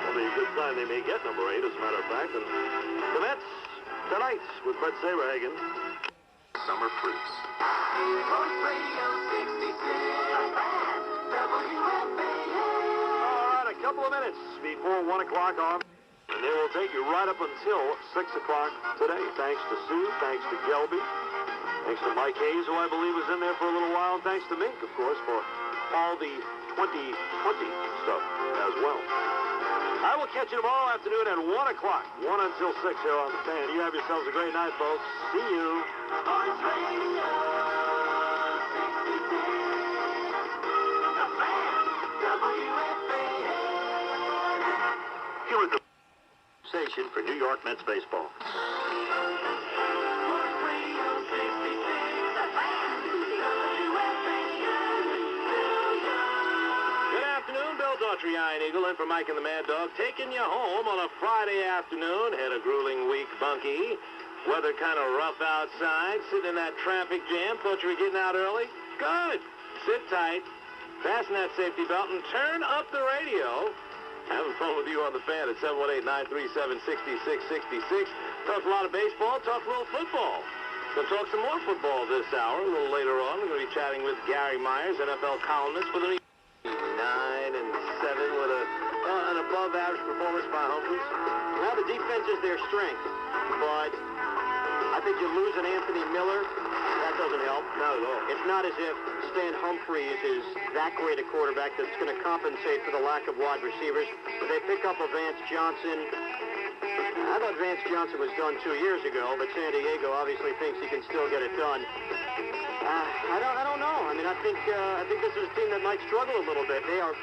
probably a good sign they may get number 8, as a matter of fact. And the Mets tonight with Brett Saberhagen. summer fruits. Sports Radio 66, WFAN. All right, a couple of minutes before 1 o'clock on. And they will take you right up until 6 o'clock today. Thanks to Sue, thanks to Gelby, thanks to Mike Hayes, who I believe was in there for a little while, and thanks to Mink, of course, for all the 2020 stuff as well. I will catch you tomorrow afternoon at 1 o'clock, 1 until 6 here on the Fan. You have yourselves a great night, folks. See you. Sports Radio 66, the Fan, WFAN. Here is the station for New York Mets baseball. Sports Radio 66, the Fan, WFAN, New York. Good afternoon, Bill Daughtry, Iron Eagle, in for Mike and the Mad Dog, taking you home on a Friday afternoon. Had a grueling week, Bunky. Weather kind of rough outside, sitting in that traffic jam. Thought you were getting out early? Good. Sit tight, fasten that safety belt, and turn up the radio. Having fun with you on the Fan at 718-937-6666. Talk a lot of baseball, talk a little football. We'll talk some more football this hour. A little later on, we're going to be chatting with Gary Myers, NFL columnist, with an 9 and 7 with an above-average performance by Humphries. Well, the defense is their strength, but I think you lose an Anthony Miller. That doesn't help. Not at all. It's not as if Stan Humphries is that great a quarterback that's going to compensate for the lack of wide receivers. They pick up a Vance Johnson. I thought Vance Johnson was done 2 years ago, but San Diego obviously thinks he can still get it done. I don't know. I mean, I think this is a team that might struggle a little bit. They are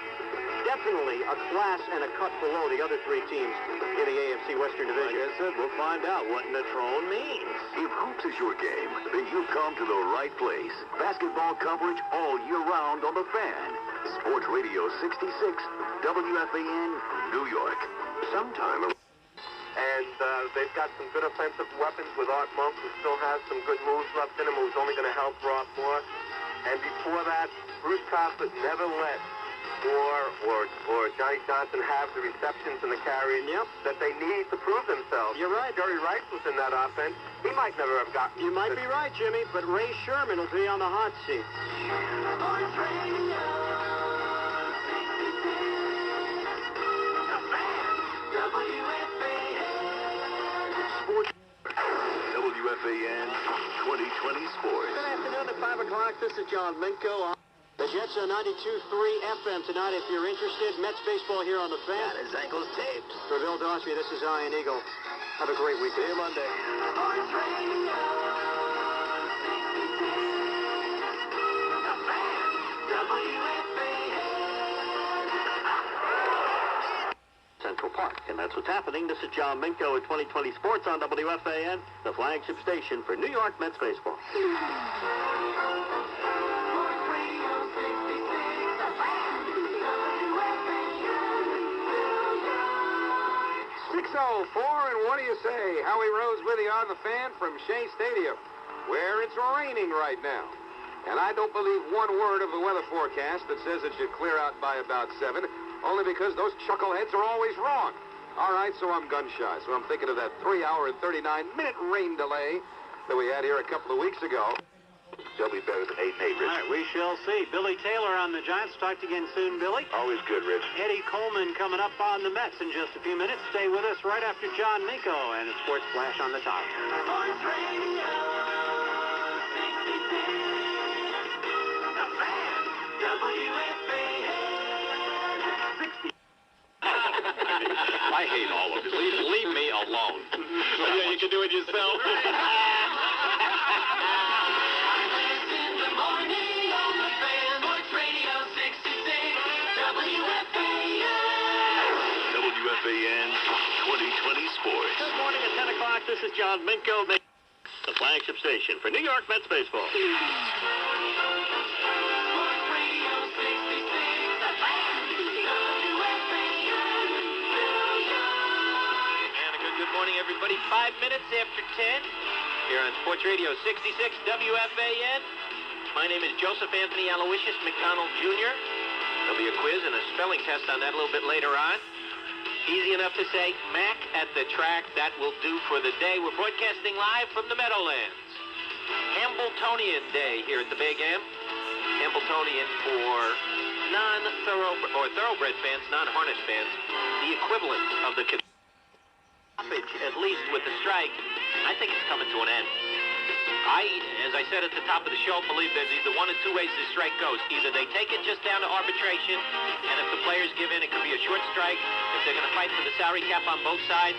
definitely a class and a cut below the other three teams in the AFC Western Division. Like I said, we'll find out what Natrone means. If hoops is your game, then you've come to the right place. Basketball coverage all year round on the Fan. Sports Radio 66, WFAN, New York. Sometime. And they've got some good offensive weapons with Art Monk, who still has some good moves left in him, who's only going to help Rob Moore. And before that, Bruce Coughlin never let Moore or Johnny Johnson have the receptions and the carries that they need to prove themselves. You're right. Jerry Rice was in that offense. He might never have gotten. You might be right, Jimmy, but Ray Sherman will be on the hot seat. Sports Radio 66, the Fan, WFAN. Sports. WFAN 2020 Sports. Good afternoon at 5 o'clock. This is John Minko. The Jets are 92.3 FM tonight if you're interested. Mets baseball here on the Fan. Got his ankles taped. For Bill Daughtry, this is Iron Eagle. Have a great week. See you Monday. Sports Radio 66, the Fan, WFAN. Central Park, and that's what's happening. This is John Minko at 2020 Sports on WFAN, the flagship station for New York Mets baseball. And what do you say? Howie Rose with you on the Fan from Shea Stadium, where it's raining right now. And I don't believe one word of the weather forecast that says it should clear out by about 7, only because those chuckleheads are always wrong. All right, so I'm gun shy. So I'm thinking of that 3-hour and 39-minute rain delay that we had here a couple of weeks ago. They'll be better than 8-8, Rich. All right, we shall see. Billy Taylor on the Giants. Talk to you again soon, Billy. Always good, Rich. Eddie Coleman coming up on the Mets in just a few minutes. Stay with us right after John Minko and a Sports Flash on the top. Sports Radio 66, the Fan, WFAN. I hate all of you. Leave me alone. Yeah, you can do it yourself. WFAN 2020 Sports. Good morning at 10 o'clock. This is John Minko, the flagship station for New York Mets baseball. Sports Radio 66, the Fan, WFAN, New York. And a good morning, everybody. 5 minutes after 10 here on Sports Radio 66 WFAN. My name is Joseph Anthony Aloysius McDonald Jr. There'll be a quiz and a spelling test on that a little bit later on. Easy enough to say, Mac at the track. That will do for the day. We're broadcasting live from the Meadowlands. Hambletonian Day here at the Big M. Hambletonian for thoroughbred fans, non-harness fans, the equivalent of the stoppage, at least with the strike. I think it's coming to an end. As I said at the top of the show, believe there's either one of two ways this strike goes. Either they take it just down to arbitration, and if the players give in, it could be a short strike. If they're going to fight for the salary cap on both sides,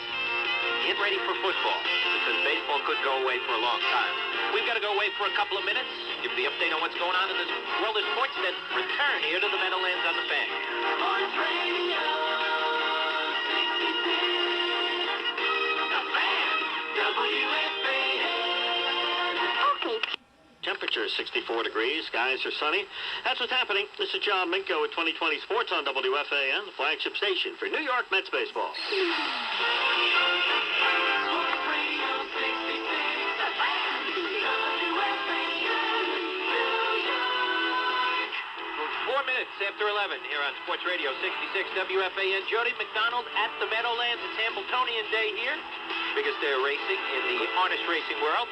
get ready for football, because baseball could go away for a long time. We've got to go away for a couple of minutes, give you the update on what's going on in this world of sports, then return here to the Meadowlands on the Fan. Sports Radio 66, the Fan, WFAN. Temperature is 64 degrees. Skies are sunny. That's what's happening. This is John Minko with 2020 Sports on WFAN, the flagship station for New York Mets baseball. 4 minutes after 11 here on Sports Radio 66 WFAN. Jody McDonald at the Meadowlands. It's Hambletonian Day here. Biggest day of racing in the harness racing world.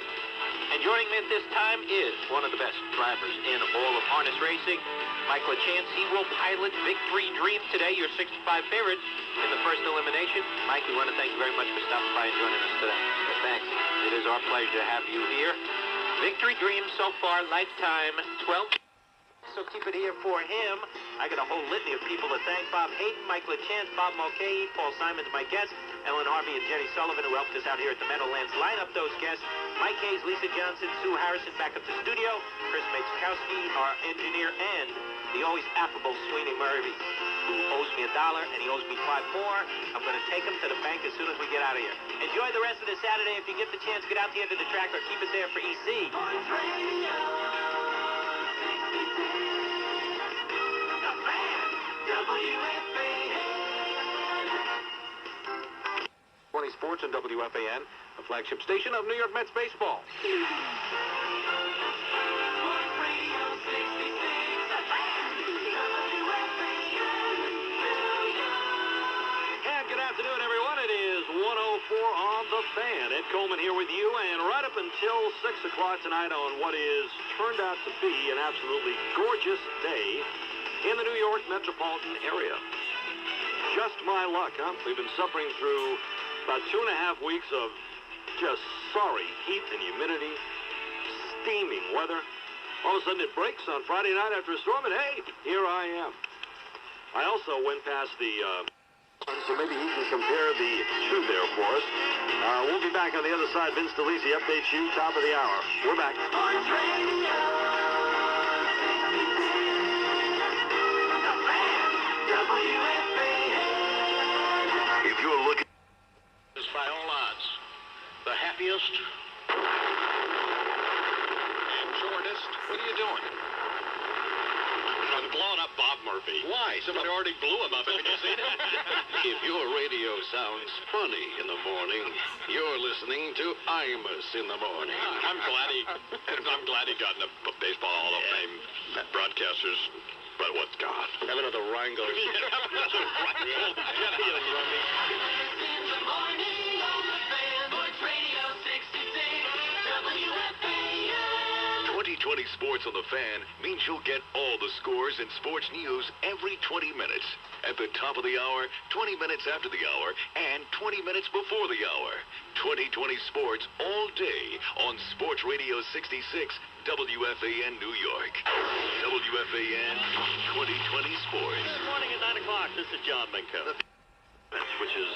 And joining me at this time is one of the best drivers in all of harness racing, Mike LaChance. He will pilot Victory Dream today, your 65 favorite in the first elimination. Mike, we want to thank you very much for stopping by and joining us today. Thanks. It is our pleasure to have you here. Victory Dream so far, lifetime 12. So keep it here for him. I got a whole litany of people to thank. Bob Hayden, Mike LaChance, Bob Mulcahy, Paul Simon's my guest, Ellen Harvey and Jenny Sullivan, who helped us out here at the Meadowlands. Line up those guests. Mike Hayes, Lisa Johnson, Sue Harrison back at the studio, Chris Matzkowski, our engineer, and the always affable Sweeney Murphy, who owes me $1 and he owes me 5 more. I'm going to take him to the bank as soon as we get out of here. Enjoy the rest of the Saturday. If you get the chance, get out the end of the track or keep it there for EC. Sports and WFAN, the flagship station of New York Mets baseball. And good afternoon, everyone. It is 1:04 on the Fan. Ed Coleman here with you, and right up until 6 o'clock tonight on what is turned out to be an absolutely gorgeous day in the New York metropolitan area. Just my luck, huh? We've been suffering through about 2.5 weeks of just sorry heat and humidity, steaming weather. All of a sudden it breaks on Friday night after a storm, and hey, here I am. I also went past the, so maybe he can compare the two there for us. We'll be back on the other side. Vince DeLisi updates you, top of the hour. We're back. Sports Radio 66, the Fan, WFAN. If you're looking by all odds, the happiest and shortest. What are you doing? I'm blowing up Bob Murphy. Why? Somebody already blew him up. Haven't you seen it? If your radio sounds funny in the morning, you're listening to IMUS in the morning. I'm glad he got in the Baseball Hall of Fame broadcasters. But what's God? Have another Rango. WFAN. 2020 Sports on the Fan means you'll get all the scores and sports news every 20 minutes. At the top of the hour, 20 minutes after the hour, and 20 minutes before the hour. 2020 Sports all day on Sports Radio 66, WFAN New York. WFAN 2020 Sports. Good morning at 9 o'clock. This is John Minko. Which is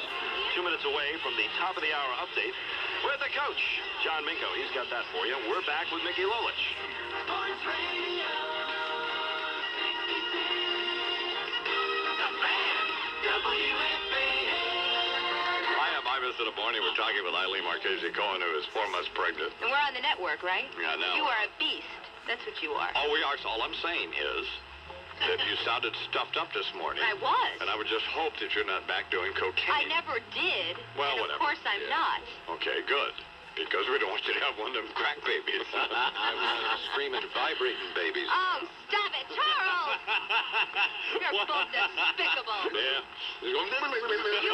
2 minutes away from the top of the hour update with the coach, John Minko. He's got that for you. We're back with Mickey Lolich. Sports Radio 66, the Fan, WFAN. I visited a morning. We're talking with Eileen Marchese-Cohen, who is 4 months pregnant. And we're on the network, right? Yeah, now. You are a beast. That's what you are. Oh, we are. So all I'm saying is that you sounded stuffed up this morning. I was. And I would just hope that you're not back doing cocaine. I never did. Well, and whatever. Of course I'm not. Okay, good. Because we don't want you to have one of them crack babies. Screaming, vibrating babies. Oh, stop it, Charles! You're both despicable. Yeah. You are disgusting.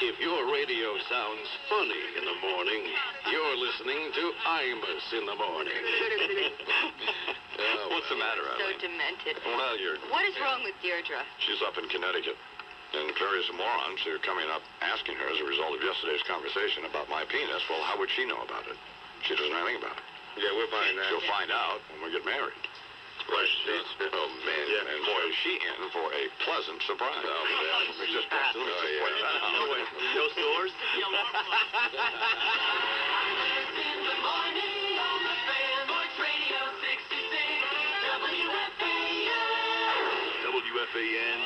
If your radio sounds funny in the morning, you're listening to IMUS in the morning. What's the matter, So Eileen? demented. Well, What is wrong with Deirdre? she's up in Connecticut. And various morons are coming up asking her as a result of yesterday's conversation about my penis. Well, how would she know about it? She doesn't know anything about it. Yeah, we'll find that. She'll find out when we get married. Oh, man. Yeah. And boy, is she in for a pleasant surprise. Oh, yeah. Let me just point that out. No sores? In the morning on the fan, Voice Radio 66, WFAN. WFAN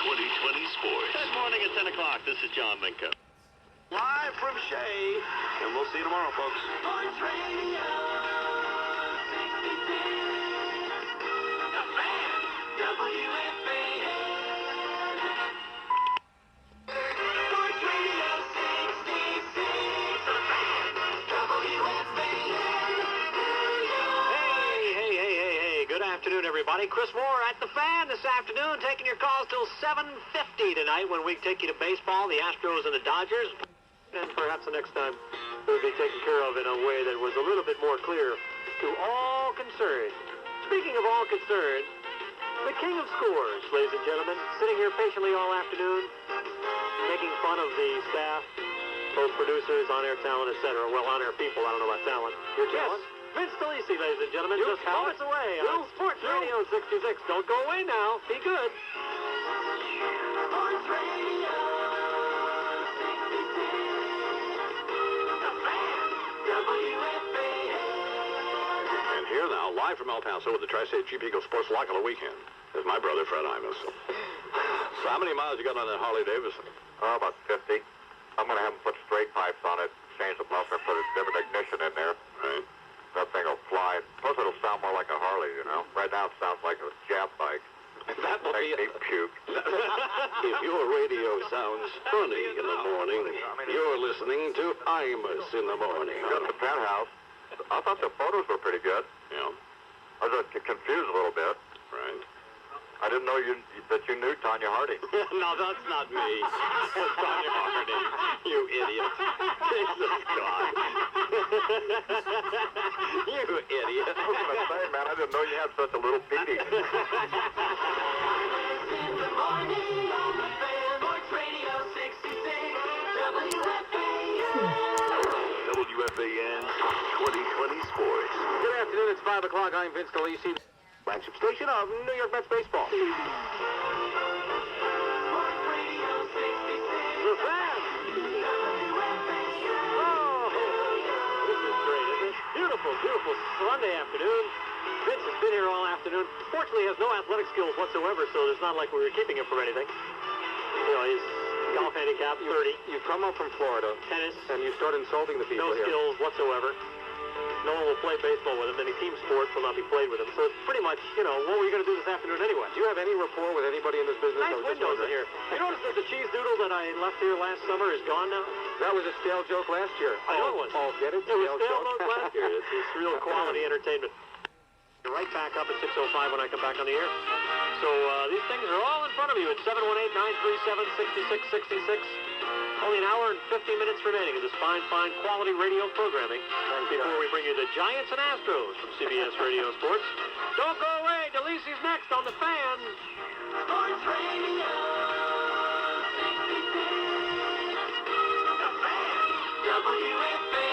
2020 Sports. Good morning at 10 o'clock. This is John Minka. Live from Shea. And we'll see you tomorrow, folks. Voice Radio 66, the fan, WFAN. Voice Radio 66, the fan, WFAN, New York. Hey. Good afternoon, everybody. Chris Moore at the Fan this afternoon, taking your calls till 7:50 tonight when we take you to baseball, the Astros and the Dodgers. And perhaps the next time it would be taken care of in a way that was a little bit more clear to all concerned. Speaking of all concerned, the king of scores, ladies and gentlemen, sitting here patiently all afternoon, making fun of the staff, both producers, on-air talent, etc. Well, on-air people, I don't know about talent. Your talent? Vince DeLisi, ladies and gentlemen, just moments away on Sports Radio 66. Don't go away now. Be good. Voice Radio 66, the fan, WFAN. And here now, live from El Paso with the Tri-State Jeep Eagle Sports Lock of the Weekend, is my brother, Fred Imus. So how many miles you got on that Harley Davidson? Oh, about 50. I'm going to have them put straight pipes on it, change the muffler, put a different ignition in there. Right. That thing will fly. Plus, it'll sound more like a Harley, you know. Right now, it sounds like a jab bike. That will be Makes me puke. If your radio sounds funny in the morning, you're listening to IMUS in the morning. Got the penthouse. I thought the photos were pretty good. Yeah, I was just confused a little bit. right. I didn't know that you knew Tanya Hardy. No, that's not me. That's Tanya Hardy. You idiot. Jesus God. You idiot. I was going to say, man, I didn't know you had such a little peepee. In the morning on the fan, Voice Radio 66, WFAN. WFAN 2020 Sports. Good afternoon. It's 5 o'clock. I'm Vince DeLisi, flagship station of New York Mets baseball. Voice Radio 66, The Fan. Oh, this is great, isn't it? Beautiful Sunday afternoon. Vince has been here all afternoon. Fortunately, he has no athletic skills whatsoever, so it's not like we were keeping him from anything. You know, he's golf handicap 30. You come up from Florida, Tennis, and you start insulting the people no here. skills whatsoever. No one will play baseball with him. Any team sports will not be played with him. So it's pretty much, you know, what were you going to do this afternoon anyway? Do you have any rapport with anybody in this business? Nice I was just windows in wondering. here. You notice that the cheese doodle that I left here last summer is gone now? That was a stale joke last year. I know it was. Oh, get it? It was Stale stale joke. notes last year. It's real quality entertainment. Right back up at 6:05 when I come back on the air. So these things are all in front of you at 718-937-6666. Only an hour and 50 minutes remaining of this fine quality radio programming before we bring you the Giants and Astros from CBS Radio Sports. Don't go away. DeLisi's next on the Fan. Voice Radio 66, the fan, WFAN.